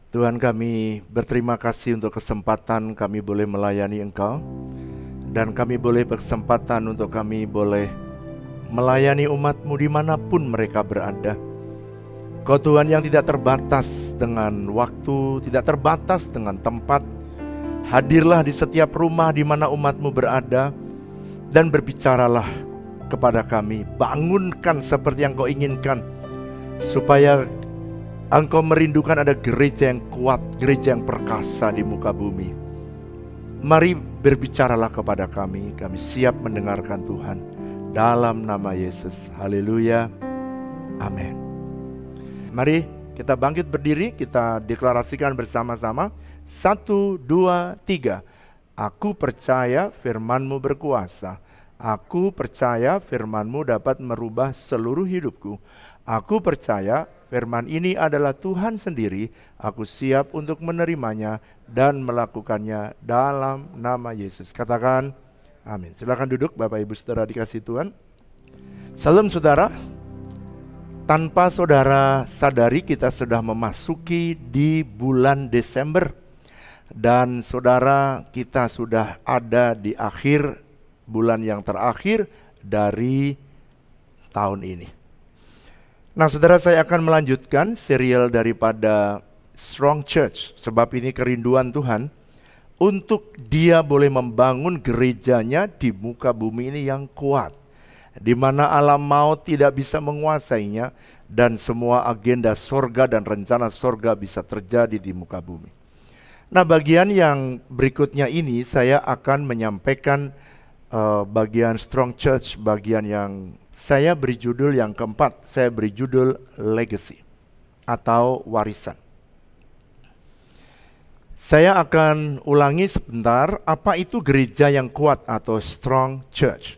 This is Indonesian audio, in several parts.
Tuhan, kami berterima kasih untuk kesempatan kami boleh melayani Engkau, dan kami boleh berkesempatan untuk kami boleh melayani umat-Mu dimanapun mereka berada. Kau Tuhan yang tidak terbatas dengan waktu, tidak terbatas dengan tempat. Hadirlah di setiap rumah di mana umat-Mu berada, dan berbicaralah kepada kami. Bangunkan seperti yang Kau inginkan, supaya Engkau merindukan ada gereja yang kuat, gereja yang perkasa di muka bumi. Mari berbicaralah kepada kami siap mendengarkan Tuhan. Dalam nama Yesus, haleluya, amin. Mari kita bangkit berdiri, kita deklarasikan bersama-sama. 1, 2, 3. Aku percaya firman-Mu berkuasa. Aku percaya firman-Mu dapat merubah seluruh hidupku. Aku percaya firman ini adalah Tuhan sendiri. Aku siap untuk menerimanya dan melakukannya dalam nama Yesus. Katakan amin. Silakan duduk Bapak Ibu Saudara dikasih Tuhan. Salam saudara. Tanpa saudara sadari kita sudah memasuki di bulan Desember. Dan saudara, kita sudah ada di akhir bulan yang terakhir dari tahun ini. Nah saudara, saya akan melanjutkan serial daripada Strong Church. Sebab ini kerinduan Tuhan untuk Dia boleh membangun gerejanya di muka bumi ini yang kuat, di mana alam maut tidak bisa menguasainya, dan semua agenda sorga dan rencana sorga bisa terjadi di muka bumi. Nah bagian yang berikutnya ini saya akan menyampaikan bagian Strong Church, bagian yang saya beri judul yang keempat, saya beri judul legacy atau warisan. Saya akan ulangi sebentar, apa itu gereja yang kuat atau strong church.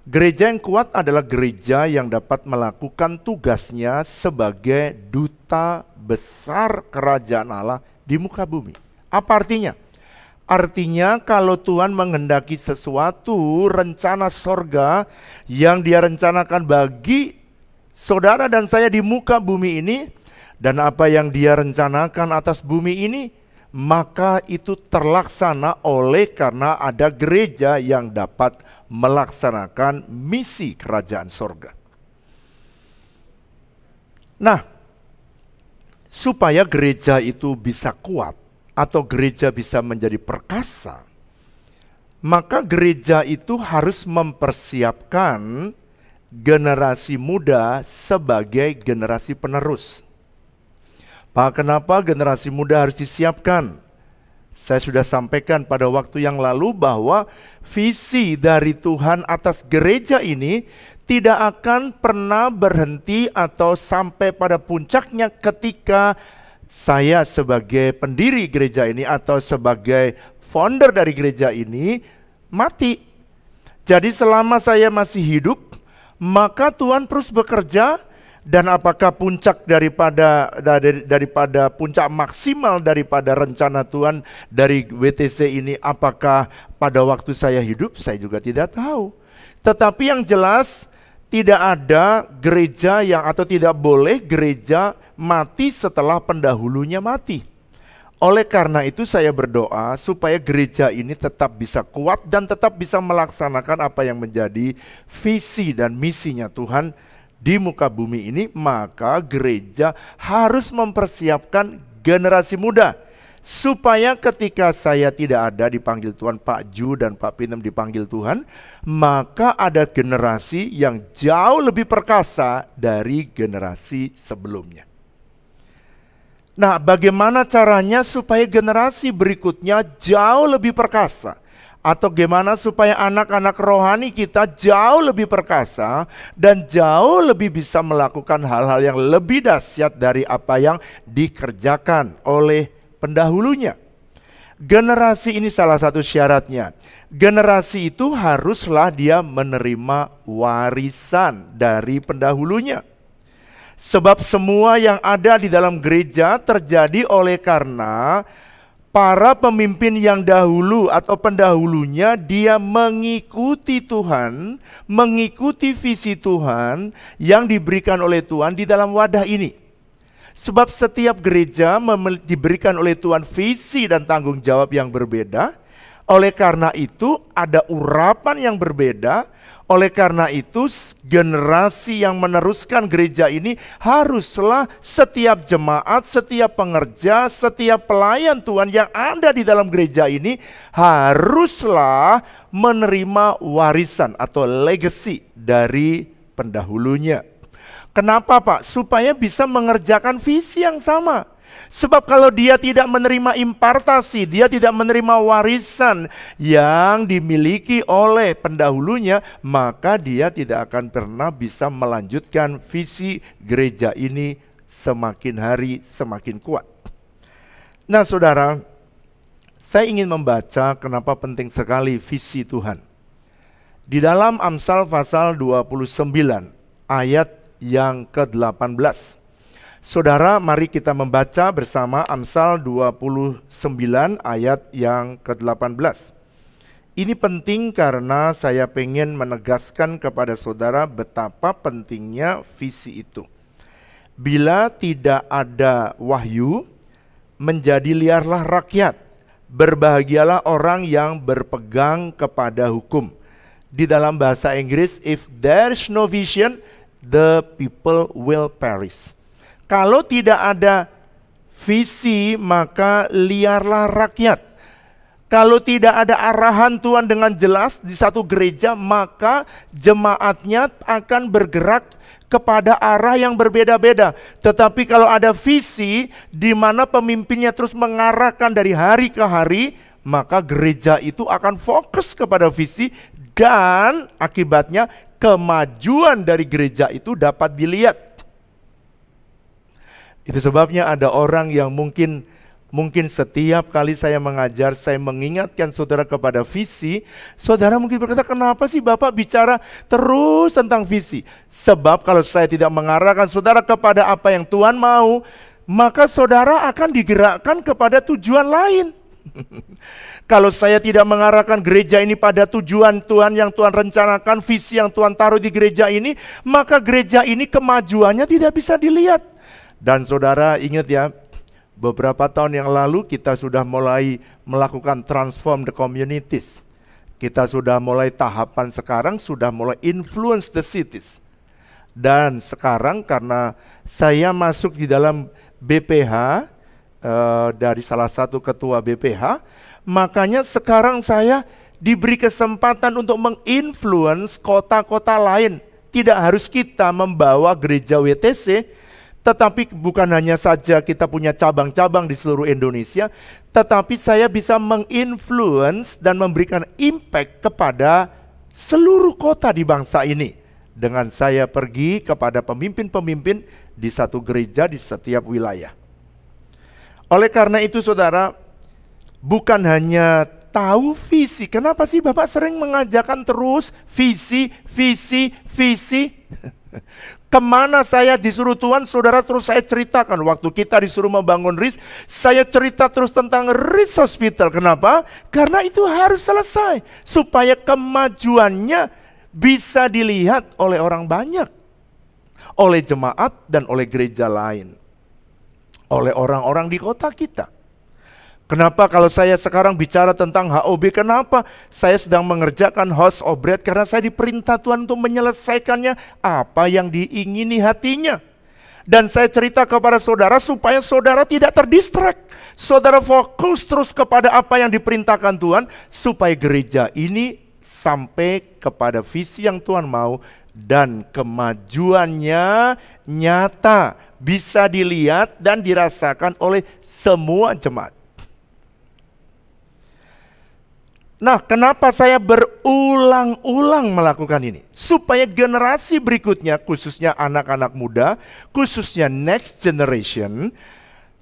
Gereja yang kuat adalah gereja yang dapat melakukan tugasnya sebagai duta besar kerajaan Allah di muka bumi. Apa artinya? Artinya kalau Tuhan menghendaki sesuatu, rencana sorga yang Dia rencanakan bagi saudara dan saya di muka bumi ini, dan apa yang Dia rencanakan atas bumi ini, maka itu terlaksana oleh karena ada gereja yang dapat melaksanakan misi kerajaan sorga. Nah, supaya gereja itu bisa kuat, atau gereja bisa menjadi perkasa, maka gereja itu harus mempersiapkan generasi muda sebagai generasi penerus. Pak, kenapa generasi muda harus disiapkan? Saya sudah sampaikan pada waktu yang lalu bahwa visi dari Tuhan atas gereja ini tidak akan pernah berhenti atau sampai pada puncaknya ketika saya sebagai pendiri gereja ini atau sebagai founder dari gereja ini mati. Jadi selama saya masih hidup, maka Tuhan terus bekerja, dan apakah puncak daripada puncak maksimal daripada rencana Tuhan dari WTC ini, apakah pada waktu saya hidup, saya juga tidak tahu. Tetapi yang jelas, tidak ada gereja yang atau tidak boleh gereja mati setelah pendahulunya mati. Oleh karena itu saya berdoa supaya gereja ini tetap bisa kuat dan tetap bisa melaksanakan apa yang menjadi visi dan misinya Tuhan di muka bumi ini. Maka gereja harus mempersiapkan generasi muda, supaya ketika saya tidak ada dipanggil Tuhan, Pak Ju dan Pak Pinem dipanggil Tuhan, maka ada generasi yang jauh lebih perkasa dari generasi sebelumnya. Nah, bagaimana caranya supaya generasi berikutnya jauh lebih perkasa? Atau bagaimana supaya anak-anak rohani kita jauh lebih perkasa dan jauh lebih bisa melakukan hal-hal yang lebih dahsyat dari apa yang dikerjakan oleh pendahulunya? Generasi ini salah satu syaratnya. Generasi itu haruslah dia menerima warisan dari pendahulunya. Sebab semua yang ada di dalam gereja terjadi oleh karena para pemimpin yang dahulu atau pendahulunya dia mengikuti Tuhan, mengikuti visi Tuhan yang diberikan oleh Tuhan di dalam wadah ini. Sebab setiap gereja diberikan oleh Tuhan visi dan tanggung jawab yang berbeda. Oleh karena itu ada urapan yang berbeda. Oleh karena itu generasi yang meneruskan gereja ini haruslah setiap jemaat, setiap pengerja, setiap pelayan Tuhan yang ada di dalam gereja ini haruslah menerima warisan atau legacy dari pendahulunya. Kenapa Pak? Supaya bisa mengerjakan visi yang sama. Sebab kalau dia tidak menerima impartasi, dia tidak menerima warisan yang dimiliki oleh pendahulunya, maka dia tidak akan pernah bisa melanjutkan visi gereja ini semakin hari semakin kuat. Nah saudara, saya ingin membaca kenapa penting sekali visi Tuhan. Di dalam Amsal pasal 29 ayat yang ke-18. Saudara, mari kita membaca bersama Amsal 29 ayat yang ke-18. Ini penting karena saya pengen menegaskan kepada saudara betapa pentingnya visi itu. Bila tidak ada wahyu, menjadi liarlah rakyat. Berbahagialah orang yang berpegang kepada hukum. Di dalam bahasa Inggris, if there's no vision, the people will perish. Kalau tidak ada visi, maka liarlah rakyat. Kalau tidak ada arahan Tuhan dengan jelas di satu gereja, maka jemaatnya akan bergerak kepada arah yang berbeda-beda. Tetapi kalau ada visi di mana pemimpinnya terus mengarahkan dari hari ke hari, maka gereja itu akan fokus kepada visi dan akibatnya kemajuan dari gereja itu dapat dilihat. Itu sebabnya ada orang yang mungkin setiap kali saya mengajar, saya mengingatkan saudara kepada visi. Saudara mungkin berkata, kenapa sih Bapak bicara terus tentang visi? Sebab kalau saya tidak mengarahkan saudara kepada apa yang Tuhan mau, maka saudara akan digerakkan kepada tujuan lain. Kalau saya tidak mengarahkan gereja ini pada tujuan Tuhan yang Tuhan rencanakan, visi yang Tuhan taruh di gereja ini, maka gereja ini kemajuannya tidak bisa dilihat. Dan saudara ingat ya, beberapa tahun yang lalu kita sudah mulai melakukan transform the communities. Kita sudah mulai tahapan sekarang, sudah mulai influence the cities. Dan sekarang karena saya masuk di dalam BPH, dari salah satu ketua BPH, makanya sekarang saya diberi kesempatan untuk menginfluence kota-kota lain. Tidak harus kita membawa gereja WTC, tetapi bukan hanya saja kita punya cabang-cabang di seluruh Indonesia, tetapi saya bisa menginfluence dan memberikan impact kepada seluruh kota di bangsa ini. Dengan saya pergi kepada pemimpin-pemimpin di satu gereja di setiap wilayah. Oleh karena itu saudara, bukan hanya tahu visi. Kenapa sih Bapak sering mengajarkan terus visi? Kemana saya disuruh Tuhan, saudara terus saya ceritakan. Waktu kita disuruh membangun RIS, saya cerita terus tentang RIS Hospital. Kenapa? Karena itu harus selesai, supaya kemajuannya bisa dilihat oleh orang banyak, oleh jemaat dan oleh gereja lain, oleh orang-orang di kota kita. Kenapa kalau saya sekarang bicara tentang HOB, kenapa? Saya sedang mengerjakan House of Bread karena saya diperintah Tuhan untuk menyelesaikannya apa yang diingini hatinya. Dan saya cerita kepada saudara supaya saudara tidak terdistract. Saudara fokus terus kepada apa yang diperintahkan Tuhan supaya gereja ini sampai kepada visi yang Tuhan mau dan kemajuannya nyata, bisa dilihat dan dirasakan oleh semua jemaat. Nah, kenapa saya berulang-ulang melakukan ini? Supaya generasi berikutnya, khususnya anak-anak muda, khususnya next generation,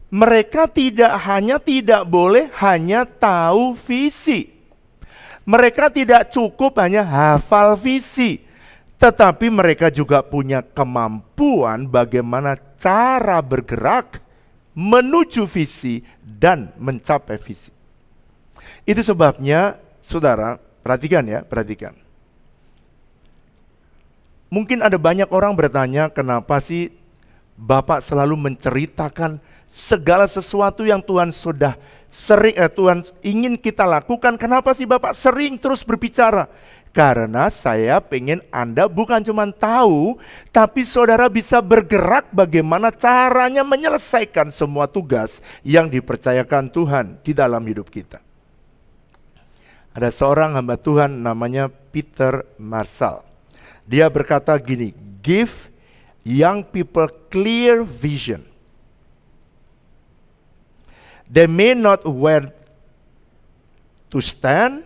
mereka tidak boleh hanya tahu visi. Mereka tidak cukup hanya hafal visi, tetapi mereka juga punya kemampuan bagaimana cara bergerak menuju visi dan mencapai visi. Itu sebabnya saudara, perhatikan ya, perhatikan. Mungkin ada banyak orang bertanya, kenapa sih Bapak selalu menceritakan segala sesuatu yang Tuhan sudah Tuhan ingin kita lakukan. Kenapa sih Bapak sering terus berbicara? Karena saya pengen Anda bukan cuma tahu, tapi saudara bisa bergerak bagaimana caranya menyelesaikan semua tugas yang dipercayakan Tuhan di dalam hidup kita. Ada seorang hamba Tuhan namanya Peter Marshall. Dia berkata gini, give young people clear vision. They may not where to stand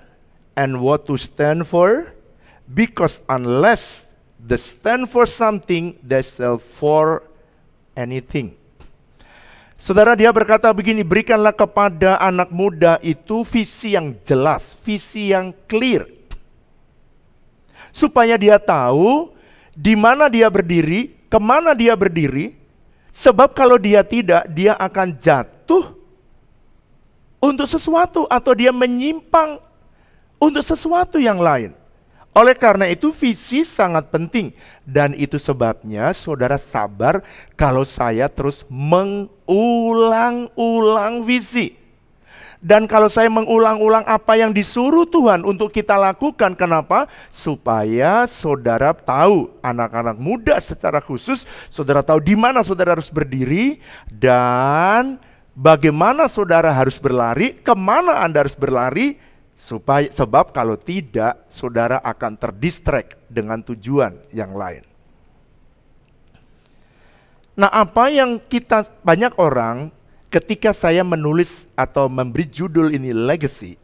and what to stand for, because unless they stand for something, they sell for anything. Saudara, dia berkata begini, berikanlah kepada anak muda itu visi yang jelas, visi yang clear. Supaya dia tahu di mana dia berdiri, kemana dia berdiri, sebab kalau dia tidak, dia akan jatuh untuk sesuatu atau dia menyimpang untuk sesuatu yang lain. Oleh karena itu visi sangat penting. Dan itu sebabnya saudara sabar kalau saya terus mengulang-ulang visi. Dan kalau saya mengulang-ulang apa yang disuruh Tuhan untuk kita lakukan. Kenapa? Supaya saudara tahu, anak-anak muda secara khusus, saudara tahu di mana saudara harus berdiri dan bagaimana saudara harus berlari, kemana Anda harus berlari, sebab kalau tidak, saudara akan terdistract dengan tujuan yang lain. Nah, apa yang banyak orang, ketika saya menulis atau memberi judul ini legacy,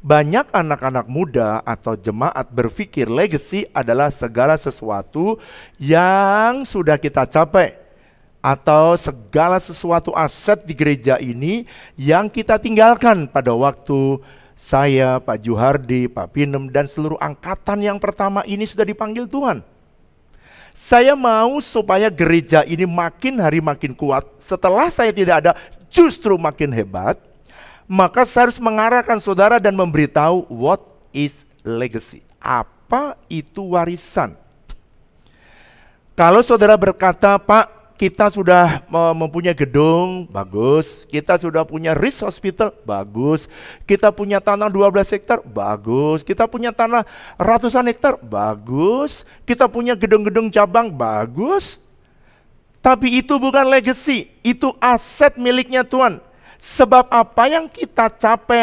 banyak anak-anak muda atau jemaat berpikir legacy adalah segala sesuatu yang sudah kita capai, atau segala sesuatu aset di gereja ini yang kita tinggalkan pada waktu saya, Pak Juhardi, Pak Pinem, dan seluruh angkatan yang pertama ini sudah dipanggil Tuhan. Saya mau supaya gereja ini makin hari makin kuat. Setelah saya tidak ada, justru makin hebat. Maka saya harus mengarahkan saudara dan memberitahu what is legacy. Apa itu warisan? Kalau saudara berkata, Pak, kita sudah mempunyai gedung, bagus. Kita sudah punya RIS Hospital, bagus. Kita punya tanah 12 hektar, bagus. Kita punya tanah ratusan hektar, bagus. Kita punya gedung-gedung cabang, bagus. Tapi itu bukan legacy, itu aset miliknya Tuhan. Sebab apa yang kita capai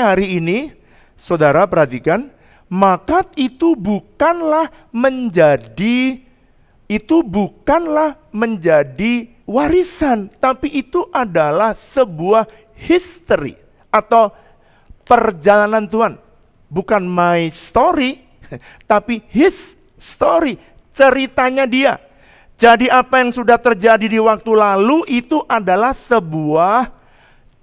hari ini, saudara perhatikan, maka itu bukanlah menjadi warisan, tapi itu adalah sebuah history atau perjalanan Tuhan. Bukan my story, tapi his story, ceritanya dia. Jadi apa yang sudah terjadi di waktu lalu itu adalah sebuah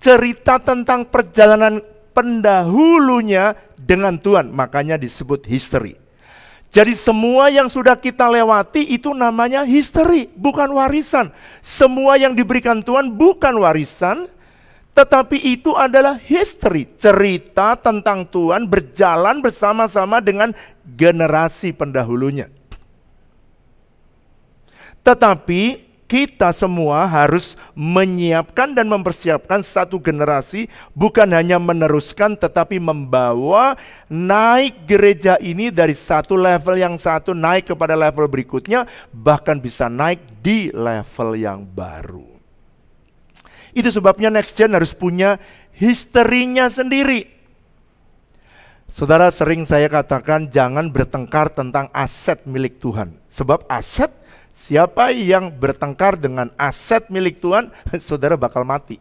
cerita tentang perjalanan pendahulunya dengan Tuhan, makanya disebut history. Jadi semua yang sudah kita lewati itu namanya history, bukan warisan. Semua yang diberikan Tuhan bukan warisan, tetapi itu adalah history, cerita tentang Tuhan berjalan bersama-sama dengan generasi pendahulunya. Tetapi kita semua harus menyiapkan dan mempersiapkan satu generasi, bukan hanya meneruskan tetapi membawa naik gereja ini dari satu level yang satu naik kepada level berikutnya, bahkan bisa naik di level yang baru. Itu sebabnya Next Gen harus punya historinya sendiri. Saudara, sering saya katakan jangan bertengkar tentang aset milik Tuhan. Sebab aset, siapa yang bertengkar dengan aset milik Tuhan, saudara bakal mati.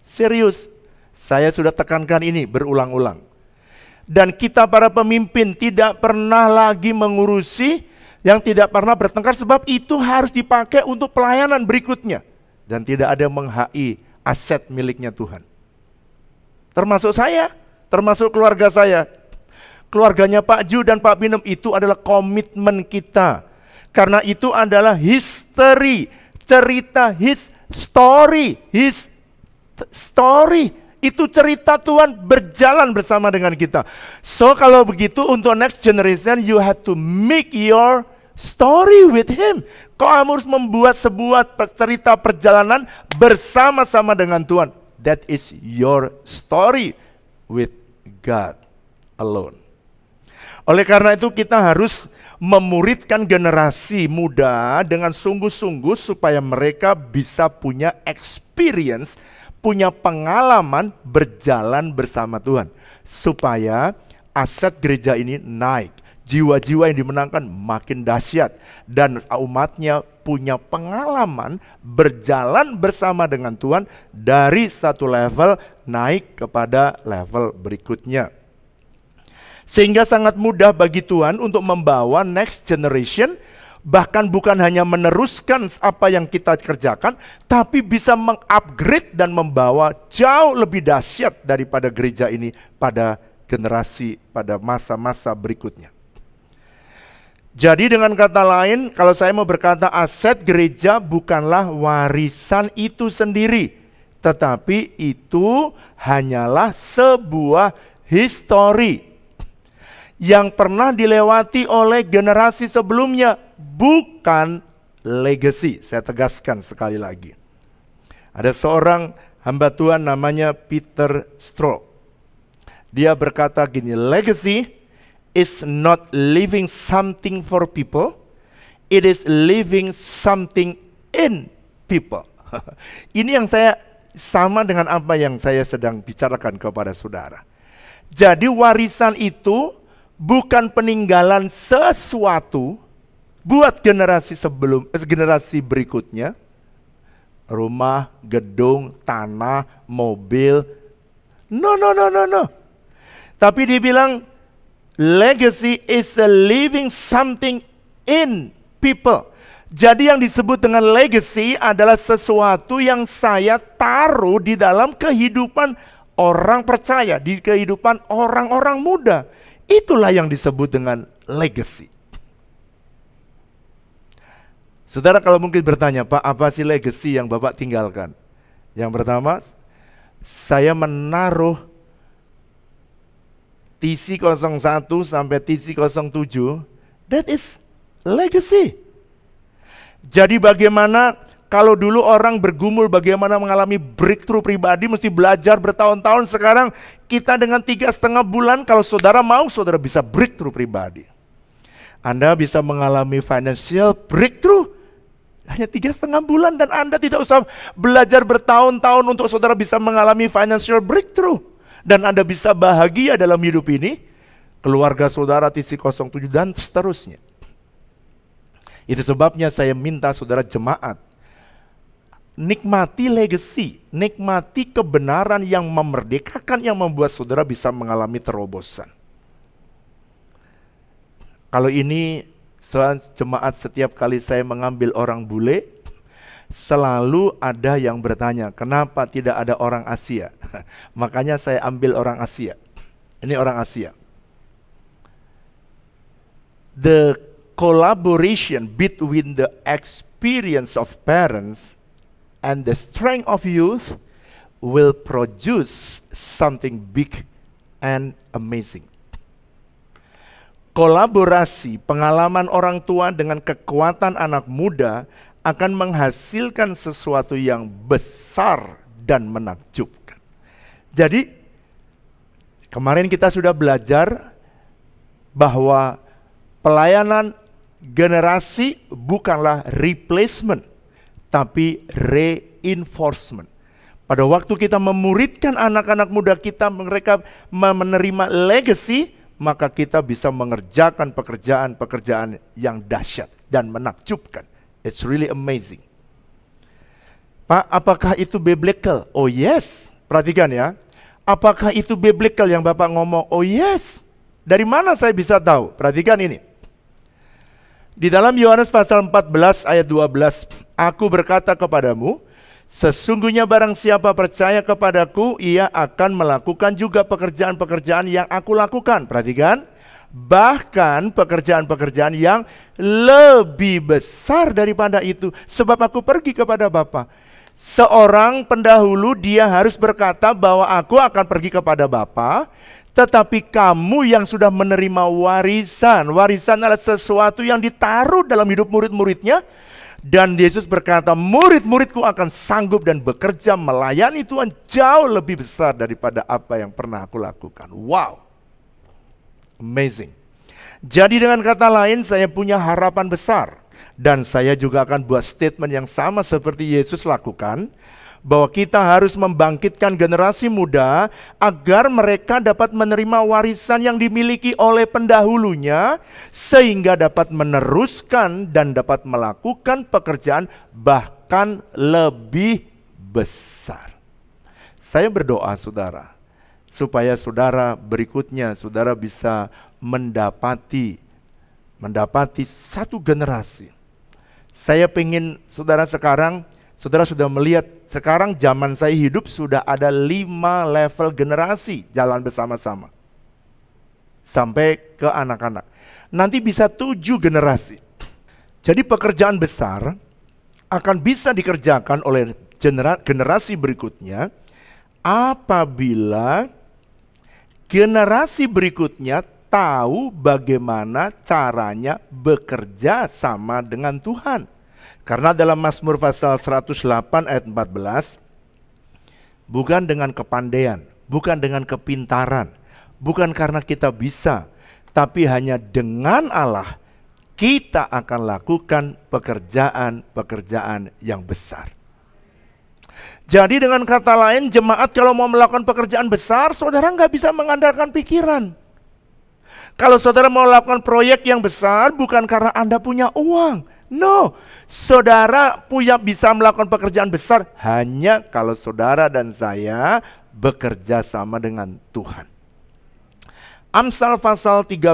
Serius, saya sudah tekankan ini berulang-ulang. Dan kita para pemimpin tidak pernah lagi mengurusi yang tidak pernah bertengkar, sebab itu harus dipakai untuk pelayanan berikutnya. Dan tidak ada meng-HI aset miliknya Tuhan. Termasuk saya, termasuk keluarga saya. Keluarganya Pak Ju dan Pak Pinem itu adalah komitmen kita. Karena itu adalah history, cerita his story Itu cerita Tuhan berjalan bersama dengan kita. So kalau begitu untuk next generation you have to make your story with him. Kau harus membuat sebuah cerita perjalanan bersama-sama dengan Tuhan. That is your story with God alone. Oleh karena itu kita harus memuridkan generasi muda dengan sungguh-sungguh supaya mereka bisa punya experience, punya pengalaman berjalan bersama Tuhan. Supaya aset gereja ini naik. Jiwa-jiwa yang dimenangkan makin dahsyat. Dan umatnya punya pengalaman berjalan bersama dengan Tuhan dari satu level naik kepada level berikutnya. Sehingga sangat mudah bagi Tuhan untuk membawa next generation, bahkan bukan hanya meneruskan apa yang kita kerjakan, tapi bisa mengupgrade dan membawa jauh lebih dahsyat daripada gereja ini pada generasi, pada masa-masa berikutnya. Jadi dengan kata lain, kalau saya mau berkata aset gereja bukanlah warisan itu sendiri, tetapi itu hanyalah sebuah histori yang pernah dilewati oleh generasi sebelumnya, bukan legacy. Saya tegaskan sekali lagi. Ada seorang hamba Tuhan namanya Peter Stroh. Dia berkata gini, legacy is not leaving something for people, it is leaving something in people. Ini yang saya sama dengan apa yang saya sedang bicarakan kepada saudara. Jadi warisan itu bukan peninggalan sesuatu buat generasi generasi berikutnya. Rumah, gedung, tanah, mobil. No. Tapi dibilang legacy is a living something in people. Jadi yang disebut dengan legacy adalah sesuatu yang saya taruh di dalam kehidupan orang percaya, di kehidupan orang-orang muda. Itulah yang disebut dengan legacy. Saudara kalau mungkin bertanya, Pak, apa sih legacy yang Bapak tinggalkan? Yang pertama, saya menaruh TC01 sampai TC07, that is legacy. Jadi bagaimana kalau dulu orang bergumul bagaimana mengalami breakthrough pribadi, mesti belajar bertahun-tahun. Sekarang kita dengan 3,5 bulan, kalau saudara mau, saudara bisa breakthrough pribadi. Anda bisa mengalami financial breakthrough hanya 3,5 bulan, dan Anda tidak usah belajar bertahun-tahun untuk saudara bisa mengalami financial breakthrough. Dan Anda bisa bahagia dalam hidup ini, keluarga saudara TC07 dan seterusnya. Itu sebabnya saya minta saudara jemaat, nikmati legacy, nikmati kebenaran yang memerdekakan, yang membuat saudara bisa mengalami terobosan. Kalau ini jemaat, setiap kali saya mengambil orang bule, selalu ada yang bertanya, kenapa tidak ada orang Asia? Makanya saya ambil orang Asia. Ini orang Asia. The collaboration between the experience of parents and the strength of youth will produce something big and amazing. Kolaborasi pengalaman orang tua dengan kekuatan anak muda akan menghasilkan sesuatu yang besar dan menakjubkan. Jadi, kemarin kita sudah belajar bahwa pelayanan generasi bukanlah replacement, tapi reinforcement. Pada waktu kita memuridkan anak-anak muda kita, mereka menerima legacy, maka kita bisa mengerjakan pekerjaan-pekerjaan yang dahsyat dan menakjubkan. It's really amazing. Pak, apakah itu biblical? Oh yes, perhatikan ya. Apakah itu biblical yang Bapak ngomong? Oh yes. Dari mana saya bisa tahu? Perhatikan ini. Di dalam Yohanes pasal 14 ayat 12, aku berkata kepadamu, sesungguhnya barang siapa percaya kepadaku, ia akan melakukan juga pekerjaan-pekerjaan yang aku lakukan. Perhatikan, bahkan pekerjaan-pekerjaan yang lebih besar daripada itu, sebab aku pergi kepada Bapa. Seorang pendahulu dia harus berkata bahwa aku akan pergi kepada Bapa, tetapi kamu yang sudah menerima warisan. Warisan adalah sesuatu yang ditaruh dalam hidup murid-muridnya. Dan Yesus berkata, murid-muridku akan sanggup dan bekerja melayani Tuhan jauh lebih besar daripada apa yang pernah aku lakukan. Wow, amazing. Jadi dengan kata lain, saya punya harapan besar. Dan saya juga akan buat statement yang sama seperti Yesus lakukan, bahwa kita harus membangkitkan generasi muda agar mereka dapat menerima warisan yang dimiliki oleh pendahulunya, sehingga dapat meneruskan dan dapat melakukan pekerjaan bahkan lebih besar. Saya berdoa saudara, supaya saudara berikutnya saudara bisa mendapati satu generasi. Saya pengen saudara sekarang, saudara sudah melihat sekarang zaman saya hidup sudah ada 5 level generasi jalan bersama-sama. Sampai ke anak-anak. Nanti bisa 7 generasi. Jadi pekerjaan besar akan bisa dikerjakan oleh generasi berikutnya apabila generasi berikutnya tahu bagaimana caranya bekerja sama dengan Tuhan. Karena dalam Mazmur pasal 108 ayat 14, bukan dengan kepandaian, bukan dengan kepintaran, bukan karena kita bisa, tapi hanya dengan Allah kita akan lakukan pekerjaan-pekerjaan yang besar. Jadi dengan kata lain, jemaat kalau mau melakukan pekerjaan besar, saudara nggak bisa mengandalkan pikiran. Kalau saudara mau lakukan proyek yang besar bukan karena Anda punya uang. No, saudara bisa melakukan pekerjaan besar hanya kalau saudara dan saya bekerja sama dengan Tuhan. Amsal pasal 13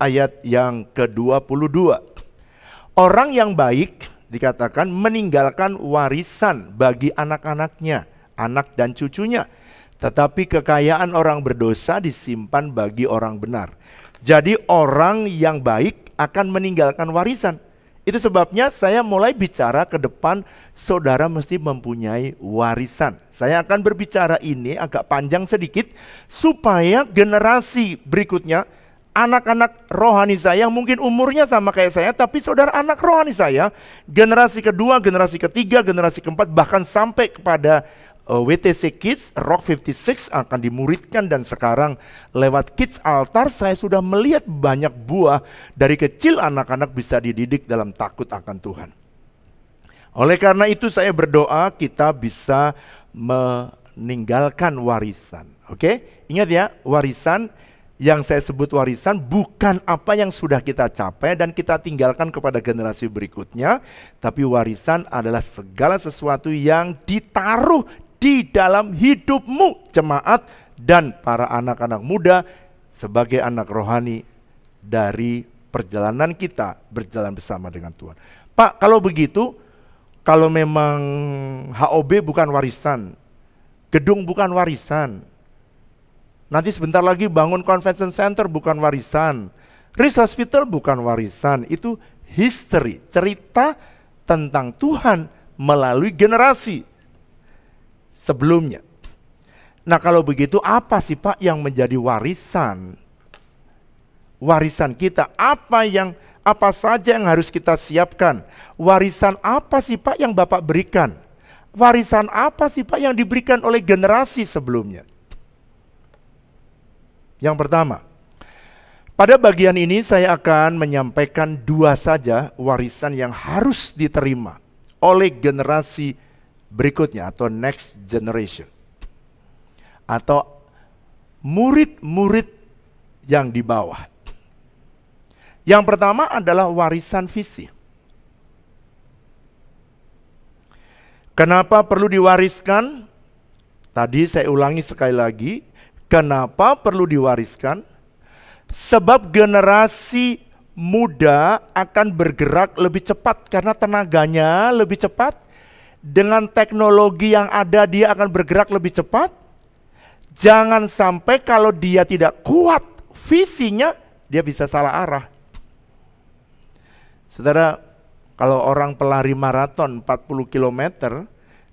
ayat yang ke-22. Orang yang baik dikatakan meninggalkan warisan bagi anak-anaknya, anak dan cucunya. Tetapi kekayaan orang berdosa disimpan bagi orang benar. Jadi orang yang baik akan meninggalkan warisan. Itu sebabnya saya mulai bicara ke depan, saudara mesti mempunyai warisan. Saya akan berbicara ini agak panjang sedikit, supaya generasi berikutnya, anak-anak rohani saya yang mungkin umurnya sama kayak saya, tapi saudara anak rohani saya, generasi kedua, generasi ketiga, generasi keempat, bahkan sampai kepada WTC Kids, Rock 56 akan dimuridkan, dan sekarang lewat Kids Altar saya sudah melihat banyak buah dari kecil anak-anak bisa dididik dalam takut akan Tuhan. Oleh karena itu saya berdoa kita bisa meninggalkan warisan. Oke? Ingat ya, warisan yang saya sebut warisan bukan apa yang sudah kita capai dan kita tinggalkan kepada generasi berikutnya, tapi warisan adalah segala sesuatu yang ditaruh di dalam hidupmu, jemaat dan para anak-anak muda sebagai anak rohani dari perjalanan kita berjalan bersama dengan Tuhan. Pak, kalau begitu, kalau memang HOB bukan warisan, gedung bukan warisan, nanti sebentar lagi bangun convention center bukan warisan, Riz Hospital bukan warisan, itu history, cerita tentang Tuhan melalui generasi sebelumnya. Nah kalau begitu apa sih Pak yang menjadi warisan? Warisan kita, apa saja yang harus kita siapkan? Warisan apa sih Pak yang Bapak berikan? Warisan apa sih Pak yang diberikan oleh generasi sebelumnya? Yang pertama, pada bagian ini saya akan menyampaikan 2 saja warisan yang harus diterima oleh generasi berikutnya atau next generation, atau murid-murid yang di bawah. Yang pertama adalah warisan visi. Kenapa perlu diwariskan? Tadi saya ulangi sekali lagi, kenapa perlu diwariskan? Sebab generasi muda akan bergerak lebih cepat karena tenaganya lebih cepat. Dengan teknologi yang ada dia akan bergerak lebih cepat. Jangan sampai kalau dia tidak kuat visinya, dia bisa salah arah. Saudara, kalau orang pelari maraton 40 km,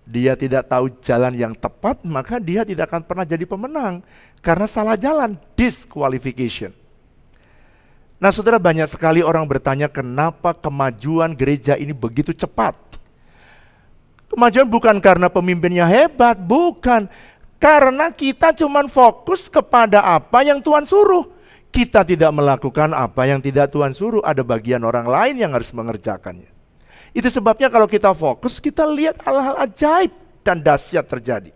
dia tidak tahu jalan yang tepat, maka dia tidak akan pernah jadi pemenang. Karena salah jalan, disqualification. Nah saudara, banyak sekali orang bertanya kenapa kemajuan gereja ini begitu cepat. Kemajuan bukan karena pemimpinnya hebat, bukan. Karena kita cuma fokus kepada apa yang Tuhan suruh. Kita tidak melakukan apa yang tidak Tuhan suruh, ada bagian orang lain yang harus mengerjakannya. Itu sebabnya kalau kita fokus, kita lihat hal-hal ajaib dan dahsyat terjadi.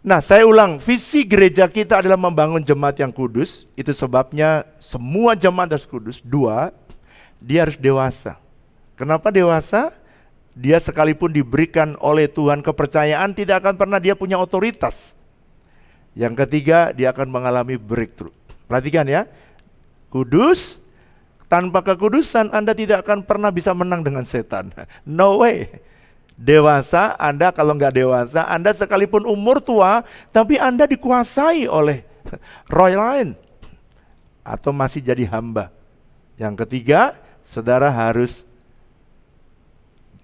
Nah, saya ulang, visi gereja kita adalah membangun jemaat yang kudus. Itu sebabnya semua jemaat harus kudus. 2, dia harus dewasa. Kenapa dewasa? Dia sekalipun diberikan oleh Tuhan kepercayaan, tidak akan pernah dia punya otoritas. Yang ketiga, dia akan mengalami breakthrough. Perhatikan ya, kudus, tanpa kekudusan Anda tidak akan pernah bisa menang dengan setan. No way. Dewasa, Anda kalau nggak dewasa, Anda sekalipun umur tua, tapi Anda dikuasai oleh roh lain. Atau masih jadi hamba. Yang ketiga, saudara harus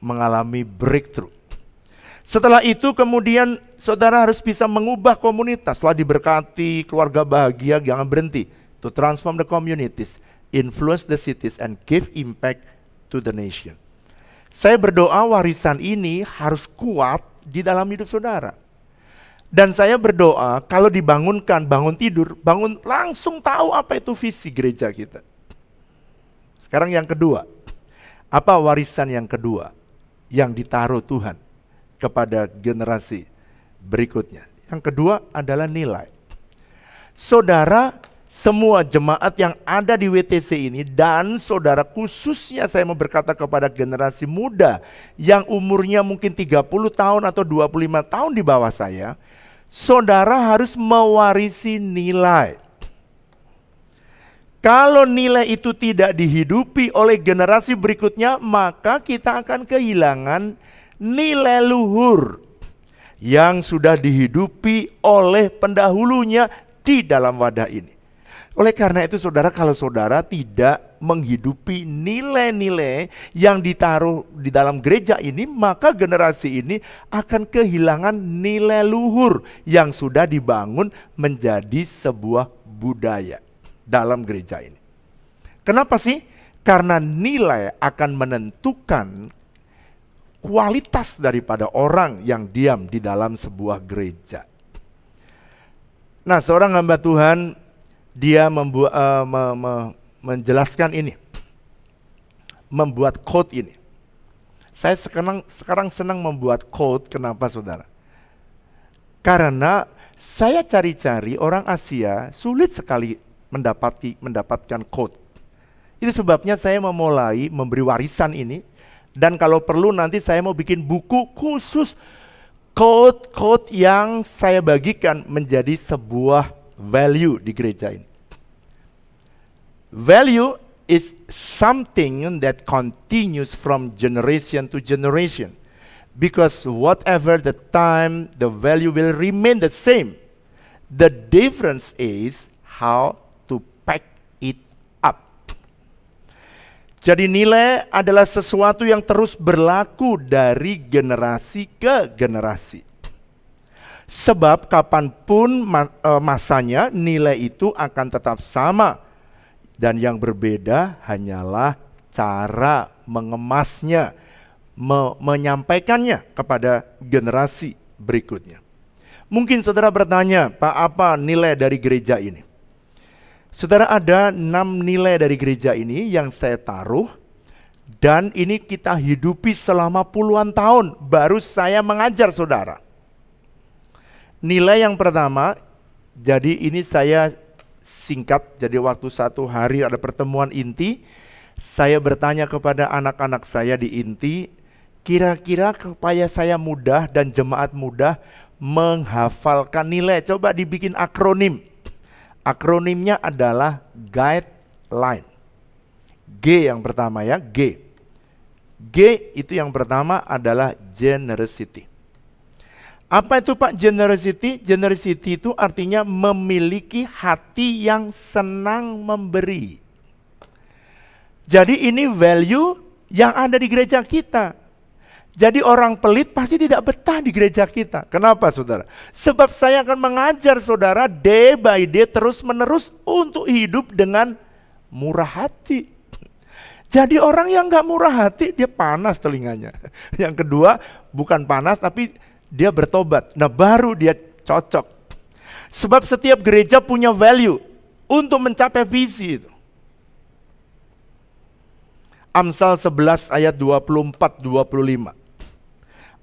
mengalami breakthrough. Setelah itu kemudian saudara harus bisa mengubah komunitas. Setelah diberkati, keluarga bahagia, jangan berhenti. To transform the communities, influence the cities, and give impact to the nation. Saya berdoa warisan ini harus kuat di dalam hidup saudara. Dan saya berdoa kalau dibangunkan, bangun tidur, bangun langsung tahu apa itu visi gereja kita. Sekarang yang kedua, apa warisan yang kedua yang ditaruh Tuhan kepada generasi berikutnya? Yang kedua adalah nilai. Saudara, semua jemaat yang ada di WTC ini dan saudara, khususnya saya mau berkata kepada generasi muda yang umurnya mungkin 30 tahun atau 25 tahun di bawah saya, saudara harus mewarisi nilai. Kalau nilai itu tidak dihidupi oleh generasi berikutnya, maka kita akan kehilangan nilai luhur yang sudah dihidupi oleh pendahulunya di dalam wadah ini. Oleh karena itu saudara, kalau saudara tidak menghidupi nilai-nilai yang ditaruh di dalam gereja ini, maka generasi ini akan kehilangan nilai luhur yang sudah dibangun menjadi sebuah budaya dalam gereja ini. Kenapa sih? Karena nilai akan menentukan kualitas daripada orang yang diam di dalam sebuah gereja. Nah, seorang hamba Tuhan, dia menjelaskan ini, membuat quote ini. Saya sekarang senang membuat quote. Kenapa saudara? Karena saya cari-cari orang Asia sulit sekali mendapatkan quote. Itu sebabnya saya memulai memberi warisan ini. Dan kalau perlu nanti saya mau bikin buku khusus quote-quote yang saya bagikan menjadi sebuah value di gereja ini. Value is something that continues from generation to generation. Because whatever the time, the value will remain the same. The difference is how to pack it up. Jadi nilai adalah sesuatu yang terus berlaku dari generasi ke generasi. Sebab kapanpun masanya nilai itu akan tetap sama. Dan yang berbeda hanyalah cara mengemasnya, menyampaikannya kepada generasi berikutnya. Mungkin saudara bertanya, Pak, apa nilai dari gereja ini? Saudara, ada 6 nilai dari gereja ini yang saya taruh. Dan ini kita hidupi selama puluhan tahun, baru saya mengajar saudara. Nilai yang pertama, jadi ini saya singkat, jadi waktu satu hari ada pertemuan inti, saya bertanya kepada anak-anak saya di inti, kira-kira supaya saya mudah dan jemaat mudah menghafalkan nilai, coba dibikin akronim. Akronimnya adalah guideline. G yang pertama ya, G. G itu yang pertama adalah generosity. Apa itu Pak generosity? Generosity itu artinya memiliki hati yang senang memberi. Jadi ini value yang ada di gereja kita. Jadi orang pelit pasti tidak betah di gereja kita. Kenapa saudara? Sebab saya akan mengajar saudara day by day terus menerus untuk hidup dengan murah hati. Jadi orang yang gak murah hati dia panas telinganya. Yang kedua bukan panas tapi dia bertobat. Nah baru dia cocok. Sebab setiap gereja punya value untuk mencapai visi itu. Amsal 11 ayat 24-25.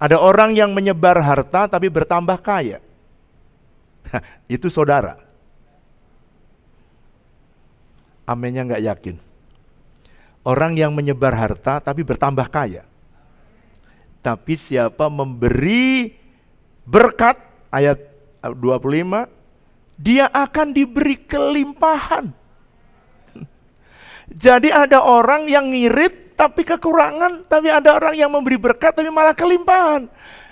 Ada orang yang menyebar harta tapi bertambah kaya. Itu saudara. Amennya nggak yakin. Orang yang menyebar harta tapi bertambah kaya. Tapi siapa memberi berkat, ayat 25, dia akan diberi kelimpahan. Jadi ada orang yang ngirit tapi kekurangan, tapi ada orang yang memberi berkat tapi malah kelimpahan.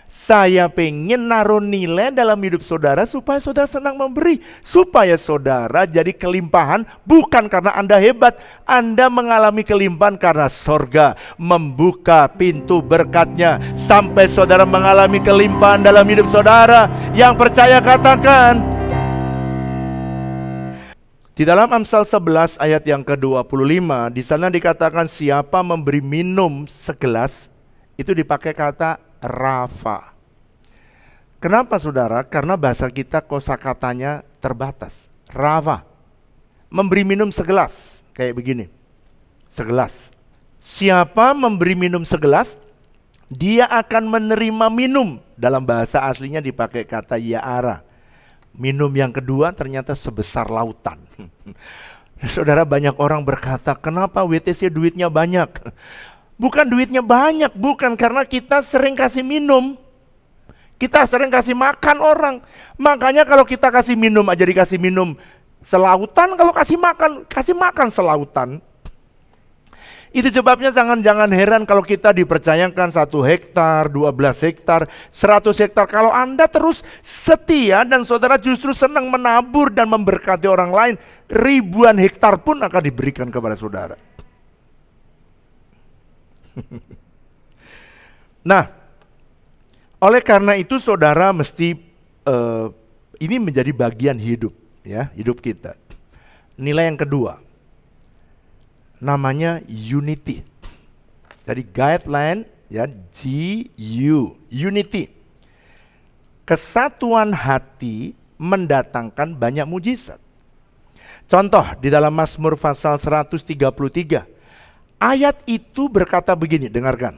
Saya pengen naruh nilai dalam hidup saudara supaya saudara senang memberi. Supaya saudara jadi kelimpahan bukan karena Anda hebat. Anda mengalami kelimpahan karena sorga membuka pintu berkatnya. Sampai saudara mengalami kelimpahan dalam hidup saudara. Yang percaya katakan. Di dalam Amsal 11 ayat yang ke-25, di sana dikatakan siapa memberi minum segelas, itu dipakai kata rafa. Kenapa saudara? Karena bahasa kita kosakatanya terbatas. Rafa, memberi minum segelas, kayak begini, segelas. Siapa memberi minum segelas, dia akan menerima minum. Dalam bahasa aslinya dipakai kata ya'ara. Minum yang kedua ternyata sebesar lautan. Saudara, banyak orang berkata, kenapa WTC duitnya banyak? Bukan duitnya banyak, bukan karena kita sering kasih minum. Kita sering kasih makan orang. Makanya kalau kita kasih minum aja dikasih minum selautan, kalau kasih makan selautan. Itu sebabnya jangan heran kalau kita dipercayakan 1 hektar, 12 hektar, 100 hektar. Kalau Anda terus setia dan saudara justru senang menabur dan memberkati orang lain, ribuan hektar pun akan diberikan kepada saudara. Nah, oleh karena itu saudara mesti ini menjadi bagian hidup, ya, hidup kita. Nilai yang kedua, namanya unity. Jadi guideline, ya, GU, unity. Kesatuan hati mendatangkan banyak mujizat. Contoh di dalam Mazmur pasal 133. Ayat itu berkata begini, dengarkan.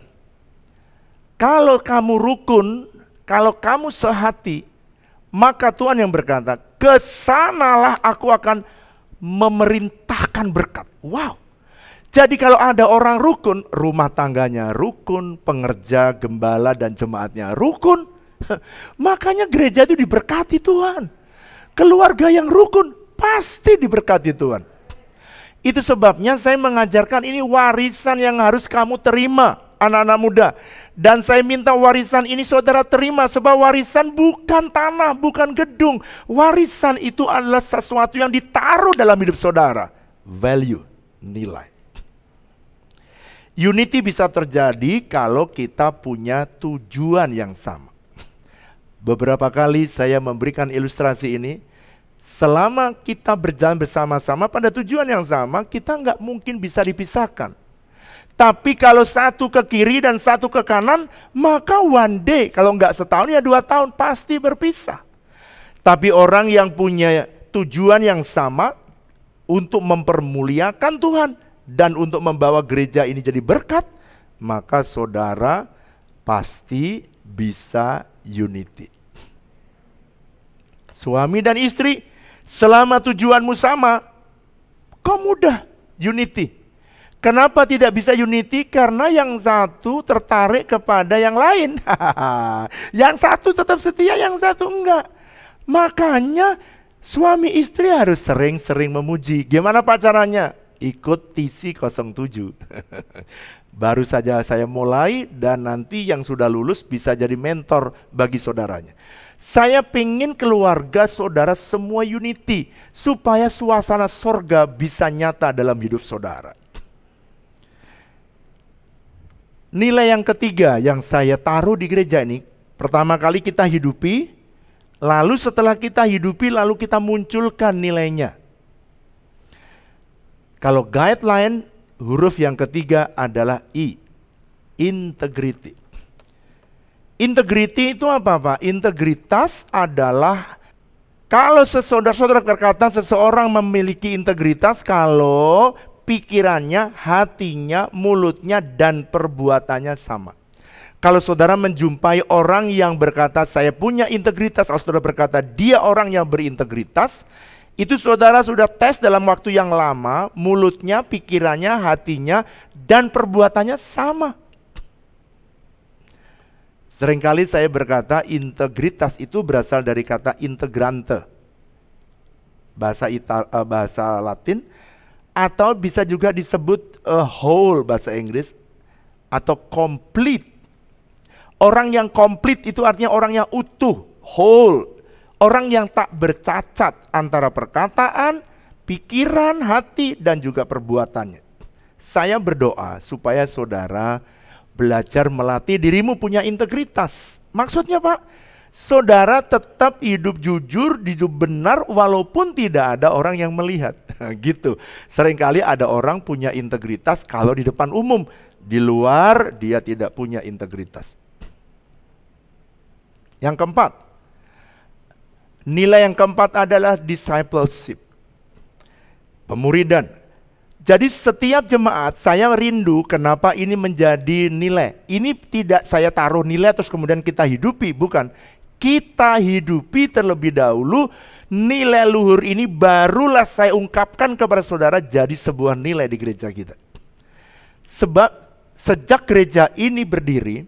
Kalau kamu rukun, kalau kamu sehati, maka Tuhan yang berkata, kesanalah aku akan memerintahkan berkat. Wow. Jadi kalau ada orang rukun, rumah tangganya rukun, pengerja, gembala dan jemaatnya rukun, makanya gereja itu diberkati Tuhan. Keluarga yang rukun pasti diberkati Tuhan. Itu sebabnya saya mengajarkan ini warisan yang harus kamu terima, anak-anak muda. Dan saya minta warisan ini saudara terima, sebab warisan bukan tanah, bukan gedung. Warisan itu adalah sesuatu yang ditaruh dalam hidup saudara. Value, nilai. Unity bisa terjadi kalau kita punya tujuan yang sama. Beberapa kali saya memberikan ilustrasi ini. Selama kita berjalan bersama-sama pada tujuan yang sama, kita nggak mungkin bisa dipisahkan. Tapi kalau satu ke kiri dan satu ke kanan, maka one day, kalau nggak setahun ya 2 tahun, pasti berpisah. Tapi orang yang punya tujuan yang sama untuk mempermuliakan Tuhan, dan untuk membawa gereja ini jadi berkat, maka saudara pasti bisa unity. Suami dan istri, selama tujuanmu sama, kau mudah unity. Kenapa tidak bisa unity? Karena yang satu tertarik kepada yang lain. Yang satu tetap setia, yang satu enggak. Makanya suami istri harus sering-sering memuji. Gimana pacarannya? Ikut TC 07. Baru saja saya mulai dan nanti yang sudah lulus bisa jadi mentor bagi saudaranya. Saya pengen keluarga saudara semua unity supaya suasana sorga bisa nyata dalam hidup saudara. Nilai yang ketiga yang saya taruh di gereja ini, pertama kali kita hidupi, lalu setelah kita hidupi, lalu kita munculkan nilainya. Kalau guideline, huruf yang ketiga adalah I, integrity. Integrity itu apa Pak? Integritas adalah, kalau saudara-saudara berkata seseorang memiliki integritas kalau pikirannya, hatinya, mulutnya, dan perbuatannya sama. Kalau saudara menjumpai orang yang berkata saya punya integritas, kalau saudara berkata dia orang yang berintegritas, itu saudara sudah tes dalam waktu yang lama, mulutnya, pikirannya, hatinya, dan perbuatannya sama. Seringkali saya berkata integritas itu berasal dari kata integrante, bahasa Latin, atau bisa juga disebut whole bahasa Inggris, atau complete. Orang yang komplit itu artinya orang yang utuh, whole. Orang yang tak bercacat antara perkataan, pikiran, hati, dan juga perbuatannya. Saya berdoa supaya saudara belajar melatih dirimu punya integritas. Maksudnya Pak, saudara tetap hidup jujur, hidup benar walaupun tidak ada orang yang melihat. Gitu. Seringkali ada orang punya integritas kalau di depan umum, di luar dia tidak punya integritas. Yang keempat, nilai yang keempat adalah discipleship, pemuridan. Jadi setiap jemaat saya rindu kenapa ini menjadi nilai. Ini tidak saya taruh nilai terus kemudian kita hidupi, bukan. Kita hidupi terlebih dahulu, nilai luhur ini barulah saya ungkapkan kepada saudara jadi sebuah nilai di gereja kita. Sebab sejak gereja ini berdiri,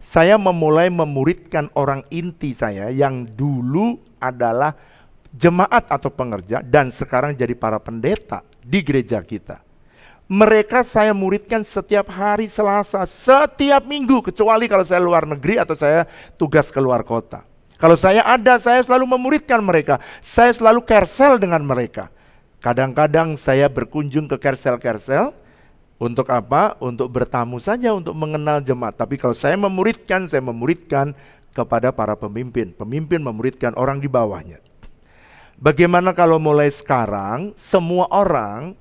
saya memulai memuridkan orang inti saya yang dulu adalah jemaat atau pengerja dan sekarang jadi para pendeta di gereja kita. Mereka saya muridkan setiap hari Selasa, setiap minggu, kecuali kalau saya luar negeri atau saya tugas keluar kota. Kalau saya ada, saya selalu memuridkan mereka. Saya selalu kersel dengan mereka. Kadang-kadang saya berkunjung ke kersel-kersel. Untuk apa? Untuk bertamu saja, untuk mengenal jemaat. Tapi kalau saya memuridkan kepada para pemimpin. Pemimpin memuridkan orang di bawahnya. Bagaimana kalau mulai sekarang semua orang,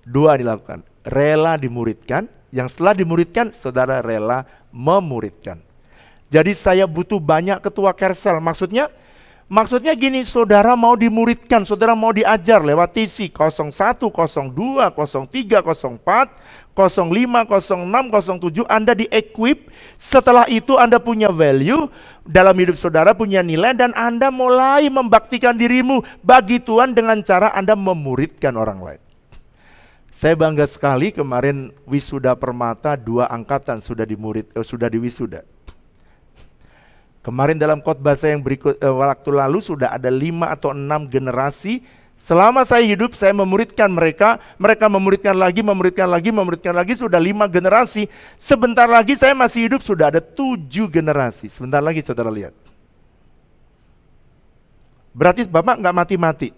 dua dilakukan, rela dimuridkan, yang setelah dimuridkan saudara rela memuridkan. Jadi saya butuh banyak ketua kersel, maksudnya gini, saudara mau dimuridkan, saudara mau diajar lewat TC 01, 02, 03, 04, 05, 06, 07, Anda di-equip, setelah itu Anda punya value, dalam hidup saudara punya nilai, dan Anda mulai membaktikan dirimu bagi Tuhan dengan cara Anda memuridkan orang lain. Saya bangga sekali kemarin wisuda Permata 2 angkatan sudah diwisuda. Kemarin dalam khotbah saya yang waktu lalu sudah ada 5 atau 6 generasi. Selama saya hidup saya memuridkan mereka memuridkan lagi, sudah 5 generasi. Sebentar lagi saya masih hidup sudah ada 7 generasi. Sebentar lagi saudara lihat. Berarti Bapak nggak mati-mati.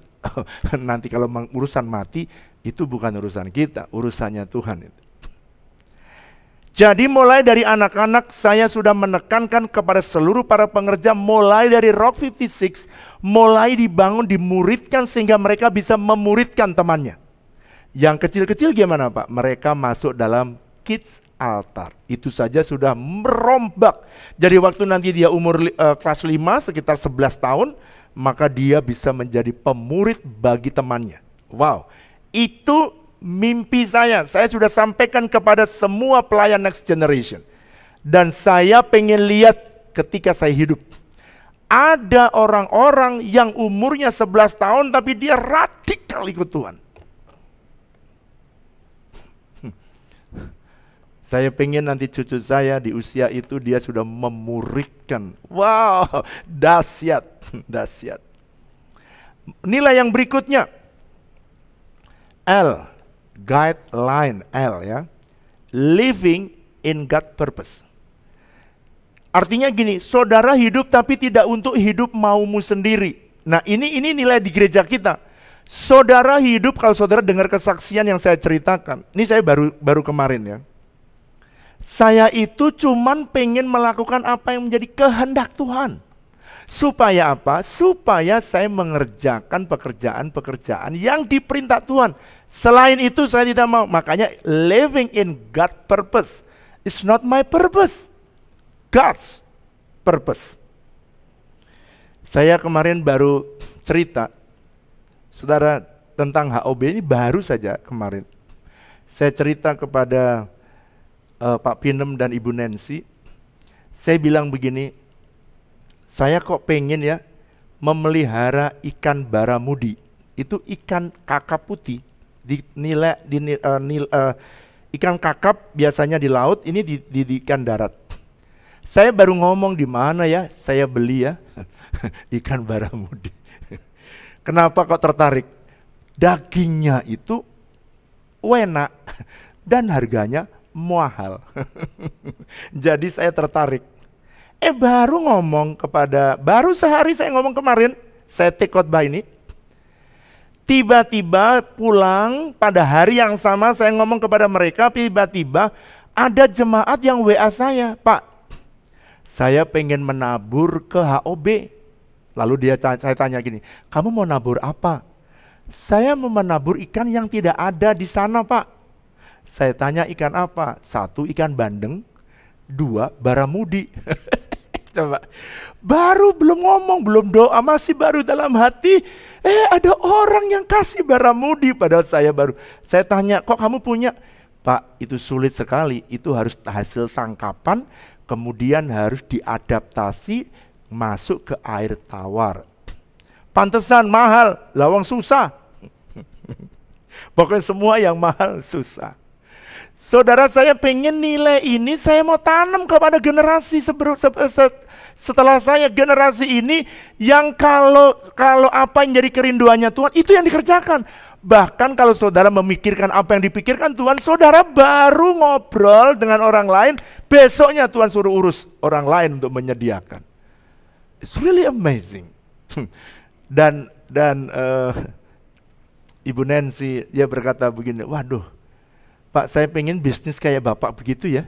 Nanti kalau urusan mati itu bukan urusan kita, urusannya Tuhan itu. Jadi mulai dari anak-anak saya sudah menekankan kepada seluruh para pengerja, mulai dari Rock 56, mulai dibangun, dimuridkan sehingga mereka bisa memuridkan temannya. Yang kecil-kecil gimana Pak? Mereka masuk dalam Kids Altar. Itu saja sudah merombak. Jadi waktu nanti dia umur kelas 5, sekitar 11 tahun, maka dia bisa menjadi pemurid bagi temannya. Wow, itu mimpi saya sudah sampaikan kepada semua pelayan next generation. Dan saya pengen lihat ketika saya hidup. Ada orang-orang yang umurnya 11 tahun tapi dia radikal ikut Tuhan. Saya pengen nanti cucu saya di usia itu dia sudah memuridkan. Wow, dahsyat, dahsyat. Nilai yang berikutnya, L. Guideline, L ya, living in God purpose. Artinya gini, saudara hidup tapi tidak untuk hidup maumu sendiri. Nah ini nilai di gereja kita. Saudara hidup, kalau saudara dengar kesaksian yang saya ceritakan, ini saya baru kemarin ya. Saya itu cuman pengen melakukan apa yang menjadi kehendak Tuhan. Supaya apa? Supaya saya mengerjakan pekerjaan-pekerjaan yang diperintah Tuhan. Selain itu saya tidak mau. Makanya living in God purpose is not my purpose. God's purpose. Saya kemarin baru cerita, saudara, tentang HOB ini baru saja kemarin. Saya cerita kepada Pak Pinem dan Ibu Nancy. Saya bilang begini, saya kok pengen ya memelihara ikan baramudi. Itu ikan kakap putih. Ikan kakap biasanya di laut, ini di ikan darat. Saya baru ngomong di mana ya, saya beli ya ikan baramudi. Kenapa kok tertarik? Dagingnya itu enak dan harganya mahal. Jadi saya tertarik. Baru sehari saya ngomong kemarin, saya take khotbah ini. Tiba-tiba pulang pada hari yang sama saya ngomong kepada mereka, tiba-tiba ada jemaat yang WA saya, Pak, saya pengen menabur ke HOB. Lalu saya tanya gini, kamu mau nabur apa? Saya mau menabur ikan yang tidak ada di sana, Pak. Saya tanya ikan apa? 1 ikan bandeng, 2 baramudi. Coba, baru belum ngomong, belum doa, masih baru dalam hati. Ada orang yang kasih baramudi padahal saya tanya, kok kamu punya? Pak, itu sulit sekali, itu harus hasil tangkapan, kemudian harus diadaptasi masuk ke air tawar. Pantesan mahal, lawang susah. Pokoknya semua yang mahal susah. Saudara, saya pengen nilai ini saya mau tanam kepada generasi setelah saya, generasi ini yang kalau apa yang jadi kerinduannya Tuhan itu yang dikerjakan. Bahkan kalau saudara memikirkan apa yang dipikirkan Tuhan, saudara baru ngobrol dengan orang lain, besoknya Tuhan suruh urus orang lain untuk menyediakan. It's really amazing. Dan Ibu Nancy dia berkata begini, waduh Pak, saya pengen bisnis kayak Bapak begitu ya.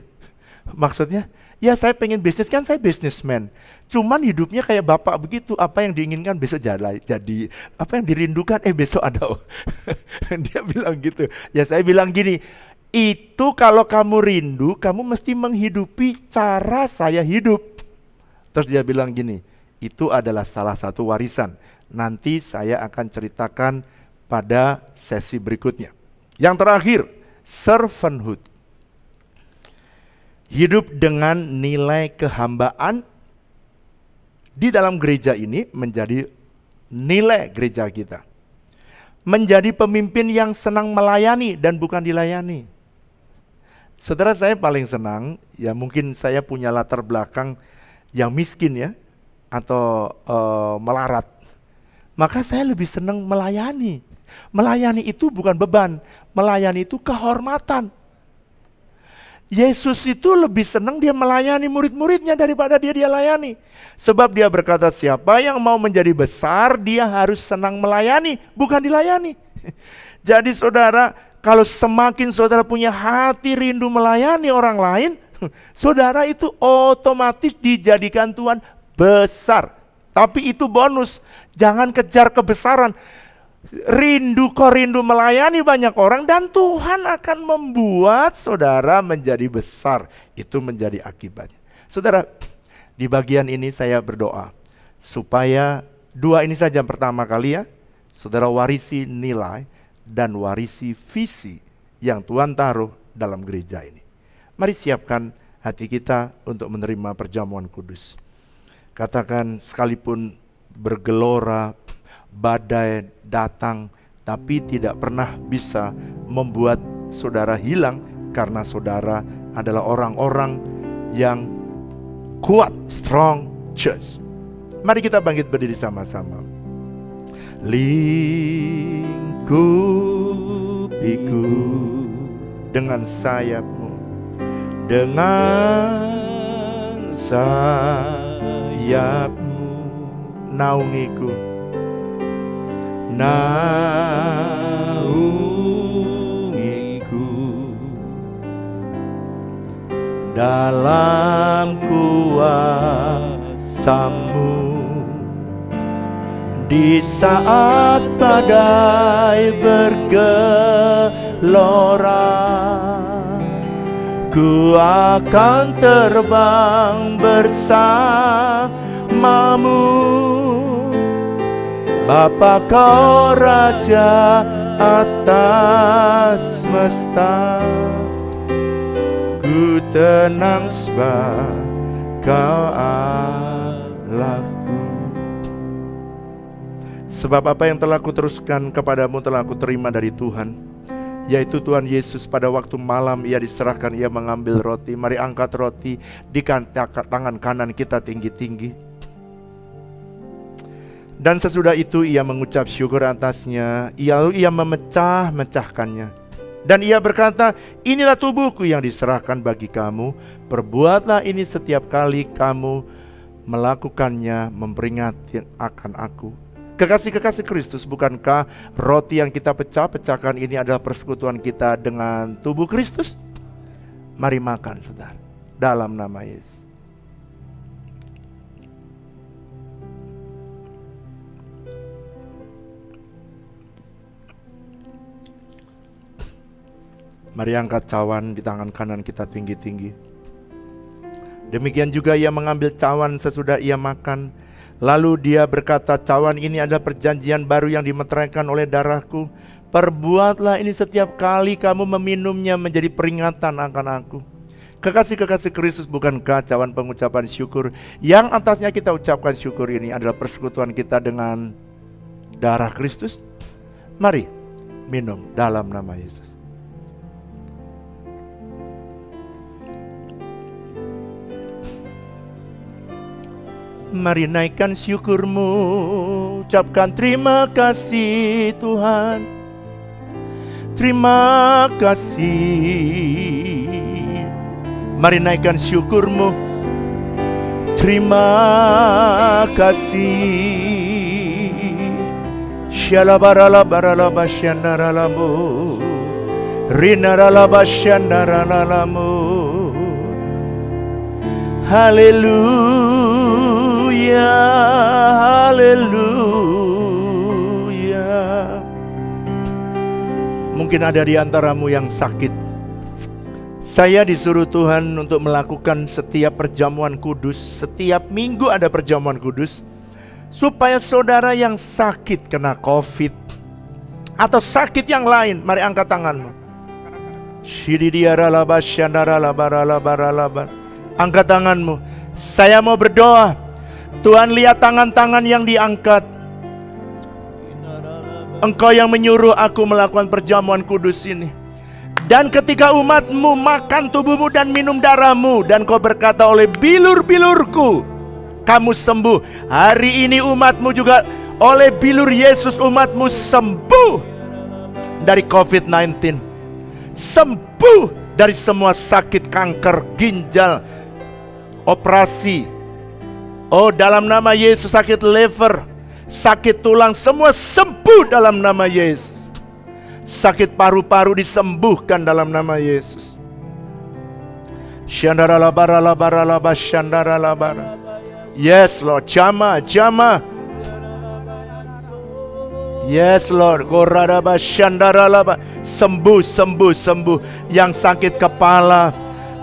Maksudnya, ya saya pengen bisnis, kan saya bisnismen. Cuman hidupnya kayak Bapak begitu, apa yang diinginkan besok jadi, apa yang dirindukan besok ada. Dia bilang gitu. Ya saya bilang gini, itu kalau kamu rindu, kamu mesti menghidupi cara saya hidup. Terus dia bilang gini, itu adalah salah satu warisan. Nanti saya akan ceritakan pada sesi berikutnya. Yang terakhir, servanthood. Hidup dengan nilai kehambaan di dalam gereja ini menjadi nilai gereja kita. Menjadi pemimpin yang senang melayani dan bukan dilayani. Saudara, saya paling senang, ya mungkin saya punya latar belakang yang miskin ya, atau melarat. Maka saya lebih senang melayani. Melayani itu bukan beban, melayani itu kehormatan. Yesus itu lebih senang dia melayani murid-muridnya daripada dia layani. Sebab dia berkata, siapa yang mau menjadi besar, dia harus senang melayani, bukan dilayani. Jadi saudara, kalau semakin saudara punya hati rindu melayani orang lain, saudara itu otomatis dijadikan Tuhan besar. Tapi itu bonus, jangan kejar kebesaran. Rindu melayani banyak orang dan Tuhan akan membuat saudara menjadi besar. Itu menjadi akibatnya. Saudara, di bagian ini saya berdoa supaya 2 ini saja pertama kali ya, saudara warisi nilai dan warisi visi yang Tuhan taruh dalam gereja ini. Mari siapkan hati kita untuk menerima perjamuan kudus. Katakan, sekalipun bergelora, badai datang, tapi tidak pernah bisa membuat saudara hilang, karena saudara adalah orang-orang yang kuat, strong church. Mari kita bangkit berdiri sama-sama. Lingkupiku dengan sayapmu, dengan sayapmu, naungiku, naungiku dalam kuasa-Mu. Di saat badai bergelora, ku akan terbang bersama-Mu. Bapa, Kau Raja atas semesta, ku tenang sebab Kau Allahku. Sebab apa yang telah kuteruskan kepadamu telah aku terima dari Tuhan, yaitu Tuhan Yesus pada waktu malam Ia diserahkan, Ia mengambil roti. Mari angkat roti di tangan kanan kita tinggi-tinggi. Dan sesudah itu Ia mengucap syukur atasnya, lalu Ia memecah-mecahkannya. Dan Ia berkata, inilah tubuhku yang diserahkan bagi kamu. Perbuatlah ini setiap kali kamu melakukannya, memperingati akan aku. Kekasih-kekasih Kristus, bukankah roti yang kita pecah-pecahkan ini adalah persekutuan kita dengan tubuh Kristus? Mari makan, saudara, dalam nama Yesus. Mari angkat cawan di tangan kanan kita tinggi-tinggi. Demikian juga Ia mengambil cawan sesudah Ia makan. Lalu Dia berkata, cawan ini adalah perjanjian baru yang dimeteraikan oleh darahku. Perbuatlah ini setiap kali kamu meminumnya menjadi peringatan akan aku. Kekasih-kekasih Kristus, bukankah cawan pengucapan syukur yang atasnya kita ucapkan syukur ini adalah persekutuan kita dengan darah Kristus? Mari minum dalam nama Yesus. Mari naikkan syukurmu, ucapkan terima kasih Tuhan. Terima kasih. Mari naikkan syukurmu. Terima kasih. Syalabarala barala basyandaralamu. Rinarala basyandaralamu. Haleluya. Haleluya. Mungkin ada di antaramu yang sakit. Saya disuruh Tuhan untuk melakukan setiap perjamuan kudus. Setiap minggu ada perjamuan kudus, supaya saudara yang sakit kena COVID atau sakit yang lain, mari angkat tanganmu. Angkat tanganmu. Saya mau berdoa. Tuhan, lihat tangan-tangan yang diangkat. Engkau yang menyuruh aku melakukan perjamuan kudus ini. Dan ketika umatmu makan tubuhmu dan minum darahmu, dan kau berkata, oleh bilur-bilurku kamu sembuh. Hari ini umatmu juga oleh bilur Yesus, umatmu sembuh dari COVID-19. Sembuh dari semua sakit, kanker, ginjal, operasi. Oh, dalam nama Yesus, sakit liver, sakit tulang, semua sembuh dalam nama Yesus. Sakit paru-paru disembuhkan dalam nama Yesus. Yes Lord, jama. Yes Lord, sembuh. Yang sakit kepala,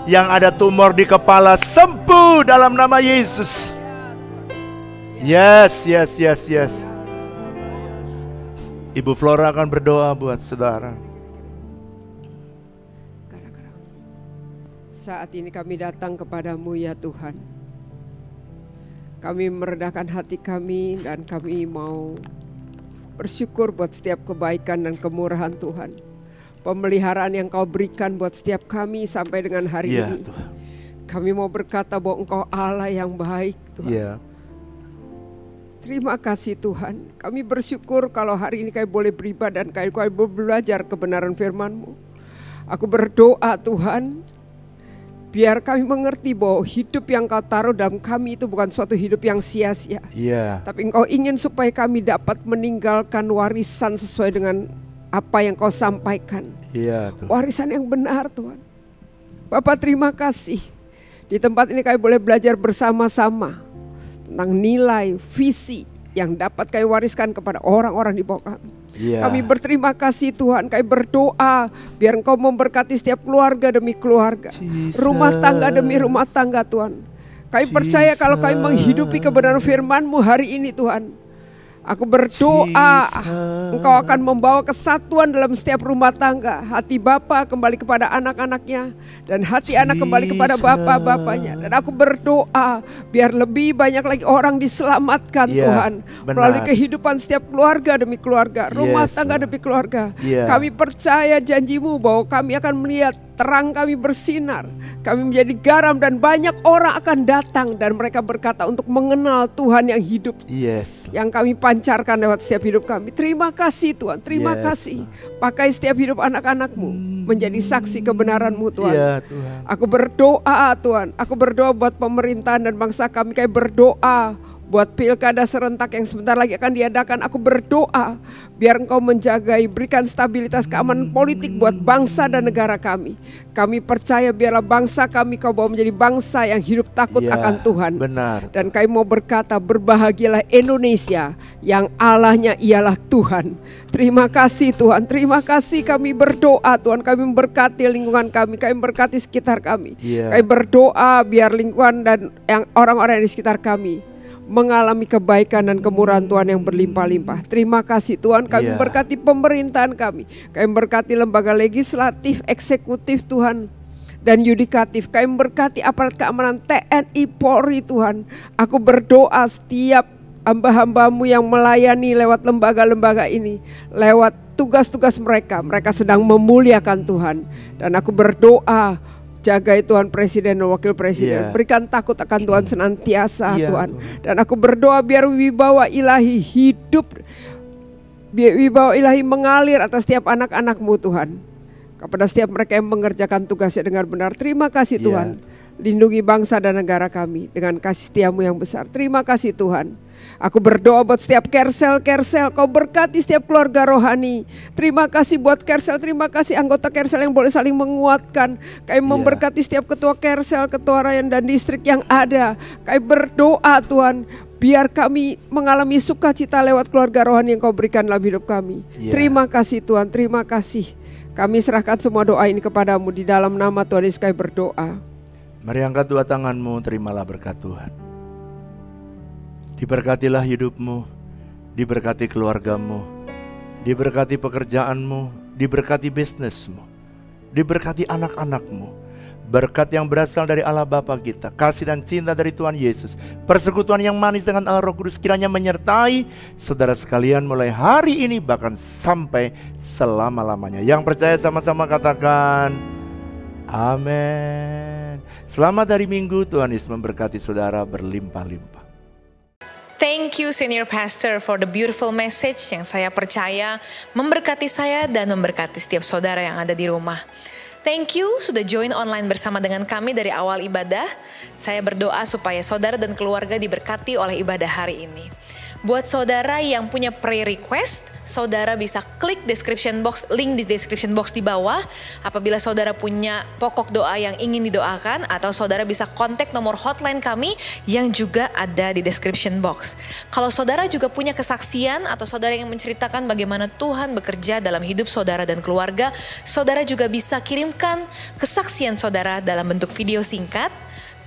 yang ada tumor di kepala, sembuh dalam nama Yesus. Yes. Ibu Flora akan berdoa buat saudara. Saat ini kami datang kepadamu ya Tuhan. Kami merendahkan hati kami dan kami mau bersyukur buat setiap kebaikan dan kemurahan Tuhan. Pemeliharaan yang kau berikan buat setiap kami sampai dengan hari ini. Tuhan. Kami mau berkata bahwa engkau Allah yang baik Tuhan. Terima kasih Tuhan. Kami bersyukur kalau hari ini kami boleh beribadah dan kami boleh belajar kebenaran firman-Mu. Aku berdoa Tuhan, biar kami mengerti bahwa hidup yang kau taruh dalam kami itu bukan suatu hidup yang sia-sia. Tapi engkau ingin supaya kami dapat meninggalkan warisan sesuai dengan apa yang kau sampaikan. Warisan yang benar Tuhan. Bapak terima kasih. Di tempat ini kami boleh belajar bersama-sama tentang nilai, visi yang dapat kami wariskan kepada orang-orang di bawah kami. Kami berterima kasih Tuhan, kami berdoa biar Engkau memberkati setiap keluarga demi keluarga, rumah tangga demi rumah tangga Tuhan. Kami percaya kalau kami menghidupi kebenaran firman-Mu hari ini Tuhan, aku berdoa Engkau akan membawa kesatuan dalam setiap rumah tangga. Hati bapa kembali kepada anak-anaknya, dan hati anak kembali kepada bapa-bapanya. Dan aku berdoa biar lebih banyak lagi orang diselamatkan Tuhan, melalui kehidupan setiap keluarga demi keluarga, rumah tangga demi keluarga. Kami percaya janji-Mu bahwa kami akan melihat terang kami bersinar, kami menjadi garam, dan banyak orang akan datang dan mereka berkata untuk mengenal Tuhan yang hidup, yang kami pancarkan lewat setiap hidup kami. Terima kasih Tuhan, terima kasih. Pakai setiap hidup anak-anak-Mu menjadi saksi kebenaran-Mu Tuhan. Tuhan. Aku berdoa Tuhan, aku berdoa buat pemerintahan dan bangsa kami. Kami berdoa buat pilkada serentak yang sebentar lagi akan diadakan. Aku berdoa biar Engkau menjagai, berikan stabilitas keamanan politik buat bangsa dan negara kami. Kami percaya biarlah bangsa kami Kau bawa menjadi bangsa yang hidup takut akan Tuhan. Benar. Dan kami mau berkata, berbahagialah Indonesia yang Allahnya ialah Tuhan. Terima kasih Tuhan, terima kasih. Kami berdoa Tuhan, kami memberkati lingkungan kami, kami memberkati sekitar kami. Kami berdoa biar lingkungan dan yang orang-orang di sekitar kami mengalami kebaikan dan kemurahan Tuhan yang berlimpah-limpah. Terima kasih Tuhan, kami berkati pemerintahan kami berkati lembaga legislatif, eksekutif Tuhan, dan yudikatif. Kami berkati aparat keamanan TNI, Polri Tuhan. Aku berdoa setiap hamba-hamba-Mu yang melayani lewat lembaga-lembaga ini, lewat tugas-tugas mereka, mereka sedang memuliakan Tuhan. Dan aku berdoa, jagai Tuhan Presiden dan Wakil Presiden, berikan takut akan Tuhan senantiasa Tuhan. Dan aku berdoa biar wibawa ilahi hidup, biar wibawa ilahi mengalir atas setiap anak-anak-Mu Tuhan, kepada setiap mereka yang mengerjakan tugasnya dengan benar. Terima kasih Tuhan, lindungi bangsa dan negara kami dengan kasih setia-Mu yang besar. Terima kasih Tuhan. Aku berdoa buat setiap Kersel, Kau berkati setiap keluarga rohani. Terima kasih buat Kersel, terima kasih anggota Kersel yang boleh saling menguatkan. Kami memberkati setiap ketua Kersel, ketua rayon dan distrik yang ada. Kami berdoa Tuhan, biar kami mengalami sukacita lewat keluarga rohani yang Kau berikan dalam hidup kami. Terima kasih Tuhan, terima kasih. Kami serahkan semua doa ini kepadamu di dalam nama Tuhan Yesus kami berdoa. Mari angkat dua tanganmu, terimalah berkat Tuhan. Diberkatilah hidupmu, diberkati keluargamu, diberkati pekerjaanmu, diberkati bisnismu, diberkati anak-anakmu. Berkat yang berasal dari Allah Bapa kita, kasih dan cinta dari Tuhan Yesus, persekutuan yang manis dengan Allah Roh Kudus kiranya menyertai saudara sekalian mulai hari ini bahkan sampai selama-lamanya. Yang percaya sama-sama katakan amin. Selamat hari Minggu, Tuhan Yesus memberkati saudara berlimpah-limpah. Thank you Senior Pastor for the beautiful message yang saya percaya memberkati saya dan memberkati setiap saudara yang ada di rumah. Thank you sudah join online bersama dengan kami dari awal ibadah. Saya berdoa supaya saudara dan keluarga diberkati oleh ibadah hari ini. Buat saudara yang punya prayer request, saudara bisa klik description box, link di description box di bawah. Apabila saudara punya pokok doa yang ingin didoakan, atau saudara bisa kontak nomor hotline kami yang juga ada di description box. Kalau saudara juga punya kesaksian atau saudara yang menceritakan bagaimana Tuhan bekerja dalam hidup saudara dan keluarga, saudara juga bisa kirimkan kesaksian saudara dalam bentuk video singkat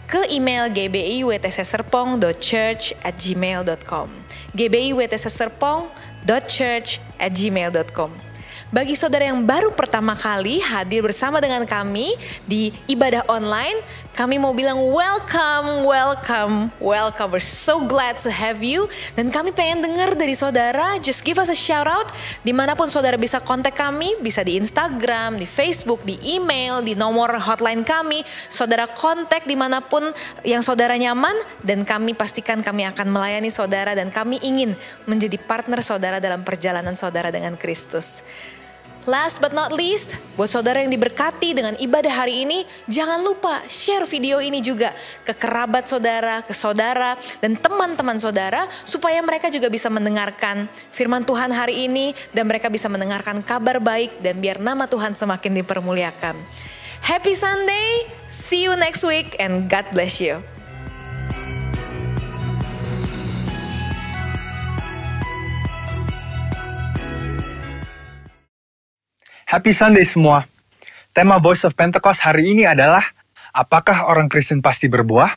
ke email gbiwtcserpong.church@gmail.com gbiwtcserpong.church@gmail.com. Bagi saudara yang baru pertama kali hadir bersama dengan kami di ibadah online, kami mau bilang welcome. We're so glad to have you. Dan kami pengen dengar dari saudara, just give us a shout out. Dimanapun saudara bisa kontak kami, bisa di Instagram, di Facebook, di email, di nomor hotline kami. Saudara kontak dimanapun yang saudara nyaman, dan kami pastikan kami akan melayani saudara, dan kami ingin menjadi partner saudara dalam perjalanan saudara dengan Kristus. Last but not least, buat saudara yang diberkati dengan ibadah hari ini, jangan lupa share video ini juga ke kerabat saudara, ke saudara, dan teman-teman saudara, supaya mereka juga bisa mendengarkan firman Tuhan hari ini, dan mereka bisa mendengarkan kabar baik, dan biar nama Tuhan semakin dipermuliakan. Happy Sunday, see you next week, and God bless you. Happy Sunday semua. Tema Voice of Pentecost hari ini adalah, apakah orang Kristen pasti berbuah?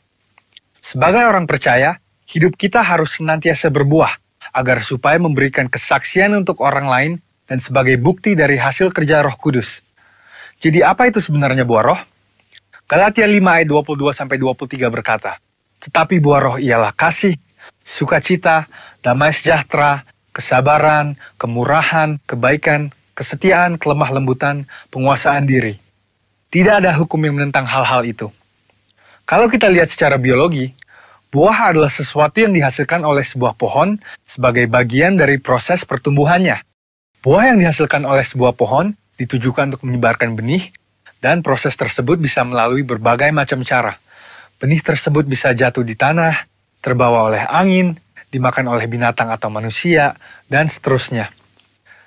Sebagai orang percaya, hidup kita harus senantiasa berbuah, agar supaya memberikan kesaksian untuk orang lain dan sebagai bukti dari hasil kerja Roh Kudus. Jadi apa itu sebenarnya buah roh? Galatia 5 ayat 22-23 berkata, tetapi buah roh ialah kasih, sukacita, damai sejahtera, kesabaran, kemurahan, kebaikan, kesetiaan, kelemah lembutan, penguasaan diri. Tidak ada hukum yang menentang hal-hal itu. Kalau kita lihat secara biologi, buah adalah sesuatu yang dihasilkan oleh sebuah pohon sebagai bagian dari proses pertumbuhannya. Buah yang dihasilkan oleh sebuah pohon ditujukan untuk menyebarkan benih, dan proses tersebut bisa melalui berbagai macam cara. Benih tersebut bisa jatuh di tanah, terbawa oleh angin, dimakan oleh binatang atau manusia, dan seterusnya.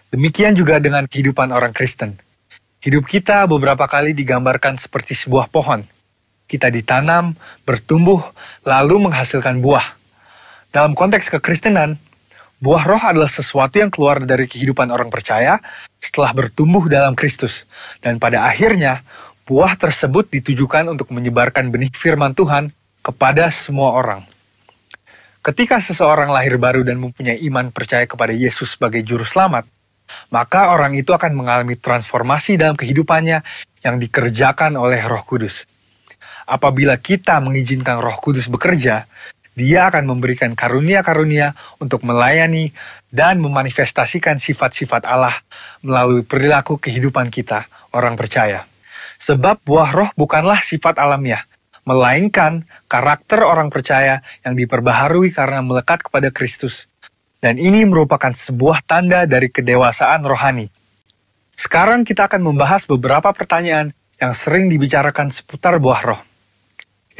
Demikian juga dengan kehidupan orang Kristen. Hidup kita beberapa kali digambarkan seperti sebuah pohon. Kita ditanam, bertumbuh, lalu menghasilkan buah. Dalam konteks kekristenan, buah roh adalah sesuatu yang keluar dari kehidupan orang percaya setelah bertumbuh dalam Kristus. Dan pada akhirnya, buah tersebut ditujukan untuk menyebarkan benih firman Tuhan kepada semua orang. Ketika seseorang lahir baru dan mempunyai iman percaya kepada Yesus sebagai juru selamat, maka orang itu akan mengalami transformasi dalam kehidupannya yang dikerjakan oleh Roh Kudus. Apabila kita mengizinkan Roh Kudus bekerja, Dia akan memberikan karunia-karunia untuk melayani dan memanifestasikan sifat-sifat Allah melalui perilaku kehidupan kita, orang percaya. Sebab buah roh bukanlah sifat alamiah, melainkan karakter orang percaya yang diperbaharui karena melekat kepada Kristus. Dan ini merupakan sebuah tanda dari kedewasaan rohani. Sekarang kita akan membahas beberapa pertanyaan yang sering dibicarakan seputar buah roh.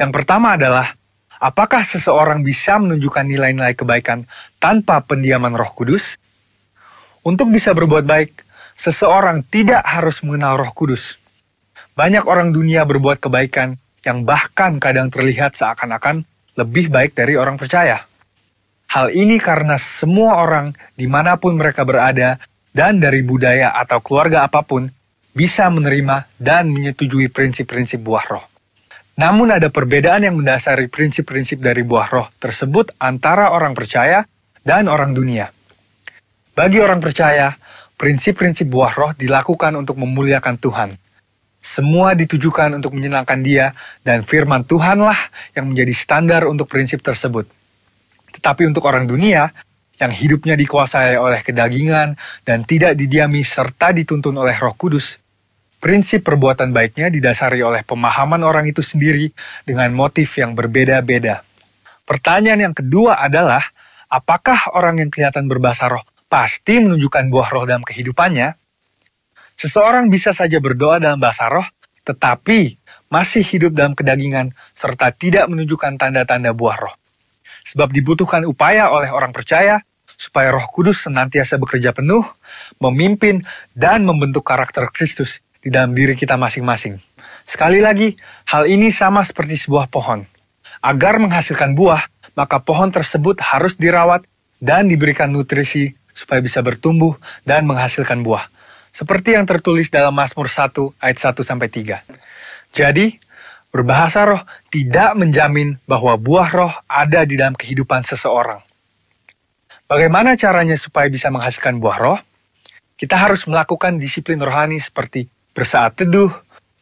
Yang pertama adalah, apakah seseorang bisa menunjukkan nilai-nilai kebaikan tanpa pendiaman Roh Kudus? Untuk bisa berbuat baik, seseorang tidak harus mengenal Roh Kudus. Banyak orang dunia berbuat kebaikan yang bahkan kadang terlihat seakan-akan lebih baik dari orang percaya. Hal ini karena semua orang dimanapun mereka berada dan dari budaya atau keluarga apapun bisa menerima dan menyetujui prinsip-prinsip buah roh. Namun ada perbedaan yang mendasari prinsip-prinsip dari buah roh tersebut antara orang percaya dan orang dunia. Bagi orang percaya, prinsip-prinsip buah roh dilakukan untuk memuliakan Tuhan. Semua ditujukan untuk menyenangkan Dia dan firman Tuhanlah yang menjadi standar untuk prinsip tersebut. Tetapi untuk orang dunia, yang hidupnya dikuasai oleh kedagingan dan tidak didiami serta dituntun oleh Roh Kudus, prinsip perbuatan baiknya didasari oleh pemahaman orang itu sendiri dengan motif yang berbeda-beda. Pertanyaan yang kedua adalah, apakah orang yang kelihatan berbahasa roh pasti menunjukkan buah roh dalam kehidupannya? Seseorang bisa saja berdoa dalam bahasa roh, tetapi masih hidup dalam kedagingan serta tidak menunjukkan tanda-tanda buah roh. Sebab dibutuhkan upaya oleh orang percaya supaya Roh Kudus senantiasa bekerja penuh, memimpin, dan membentuk karakter Kristus di dalam diri kita masing-masing. Sekali lagi, hal ini sama seperti sebuah pohon. Agar menghasilkan buah, maka pohon tersebut harus dirawat dan diberikan nutrisi supaya bisa bertumbuh dan menghasilkan buah. Seperti yang tertulis dalam Mazmur 1 ayat 1-3. Jadi, berbahasa roh tidak menjamin bahwa buah roh ada di dalam kehidupan seseorang. Bagaimana caranya supaya bisa menghasilkan buah roh? Kita harus melakukan disiplin rohani seperti bersaat teduh,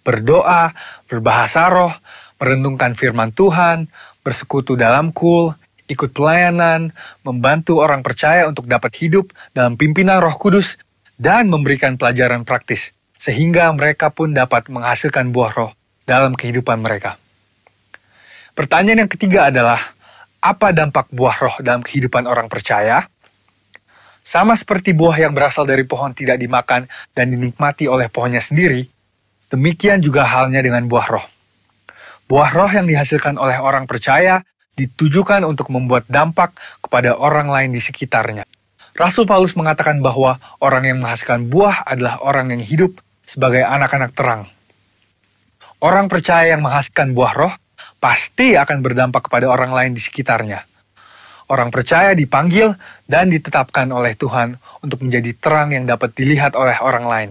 berdoa, berbahasa roh, merenungkan firman Tuhan, bersekutu dalam kul, ikut pelayanan, membantu orang percaya untuk dapat hidup dalam pimpinan Roh Kudus, dan memberikan pelajaran praktis, sehingga mereka pun dapat menghasilkan buah roh dalam kehidupan mereka. Pertanyaan yang ketiga adalah, apa dampak buah roh dalam kehidupan orang percaya? Sama seperti buah yang berasal dari pohon tidak dimakan dan dinikmati oleh pohonnya sendiri, demikian juga halnya dengan buah roh. Buah roh yang dihasilkan oleh orang percaya ditujukan untuk membuat dampak kepada orang lain di sekitarnya. Rasul Paulus mengatakan bahwa orang yang menghasilkan buah adalah orang yang hidup sebagai anak-anak terang. Orang percaya yang menghasilkan buah roh pasti akan berdampak kepada orang lain di sekitarnya. Orang percaya dipanggil dan ditetapkan oleh Tuhan untuk menjadi terang yang dapat dilihat oleh orang lain.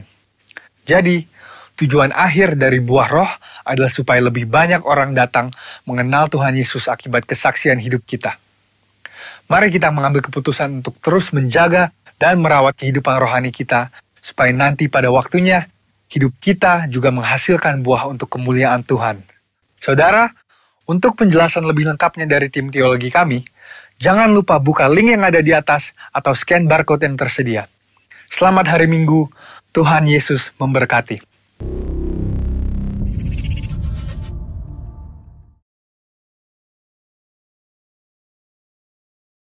Jadi, tujuan akhir dari buah roh adalah supaya lebih banyak orang datang mengenal Tuhan Yesus akibat kesaksian hidup kita. Mari kita mengambil keputusan untuk terus menjaga dan merawat kehidupan rohani kita, supaya nanti pada waktunya, hidup kita juga menghasilkan buah untuk kemuliaan Tuhan. Saudara, untuk penjelasan lebih lengkapnya dari tim teologi kami, jangan lupa buka link yang ada di atas atau scan barcode yang tersedia. Selamat hari Minggu, Tuhan Yesus memberkati.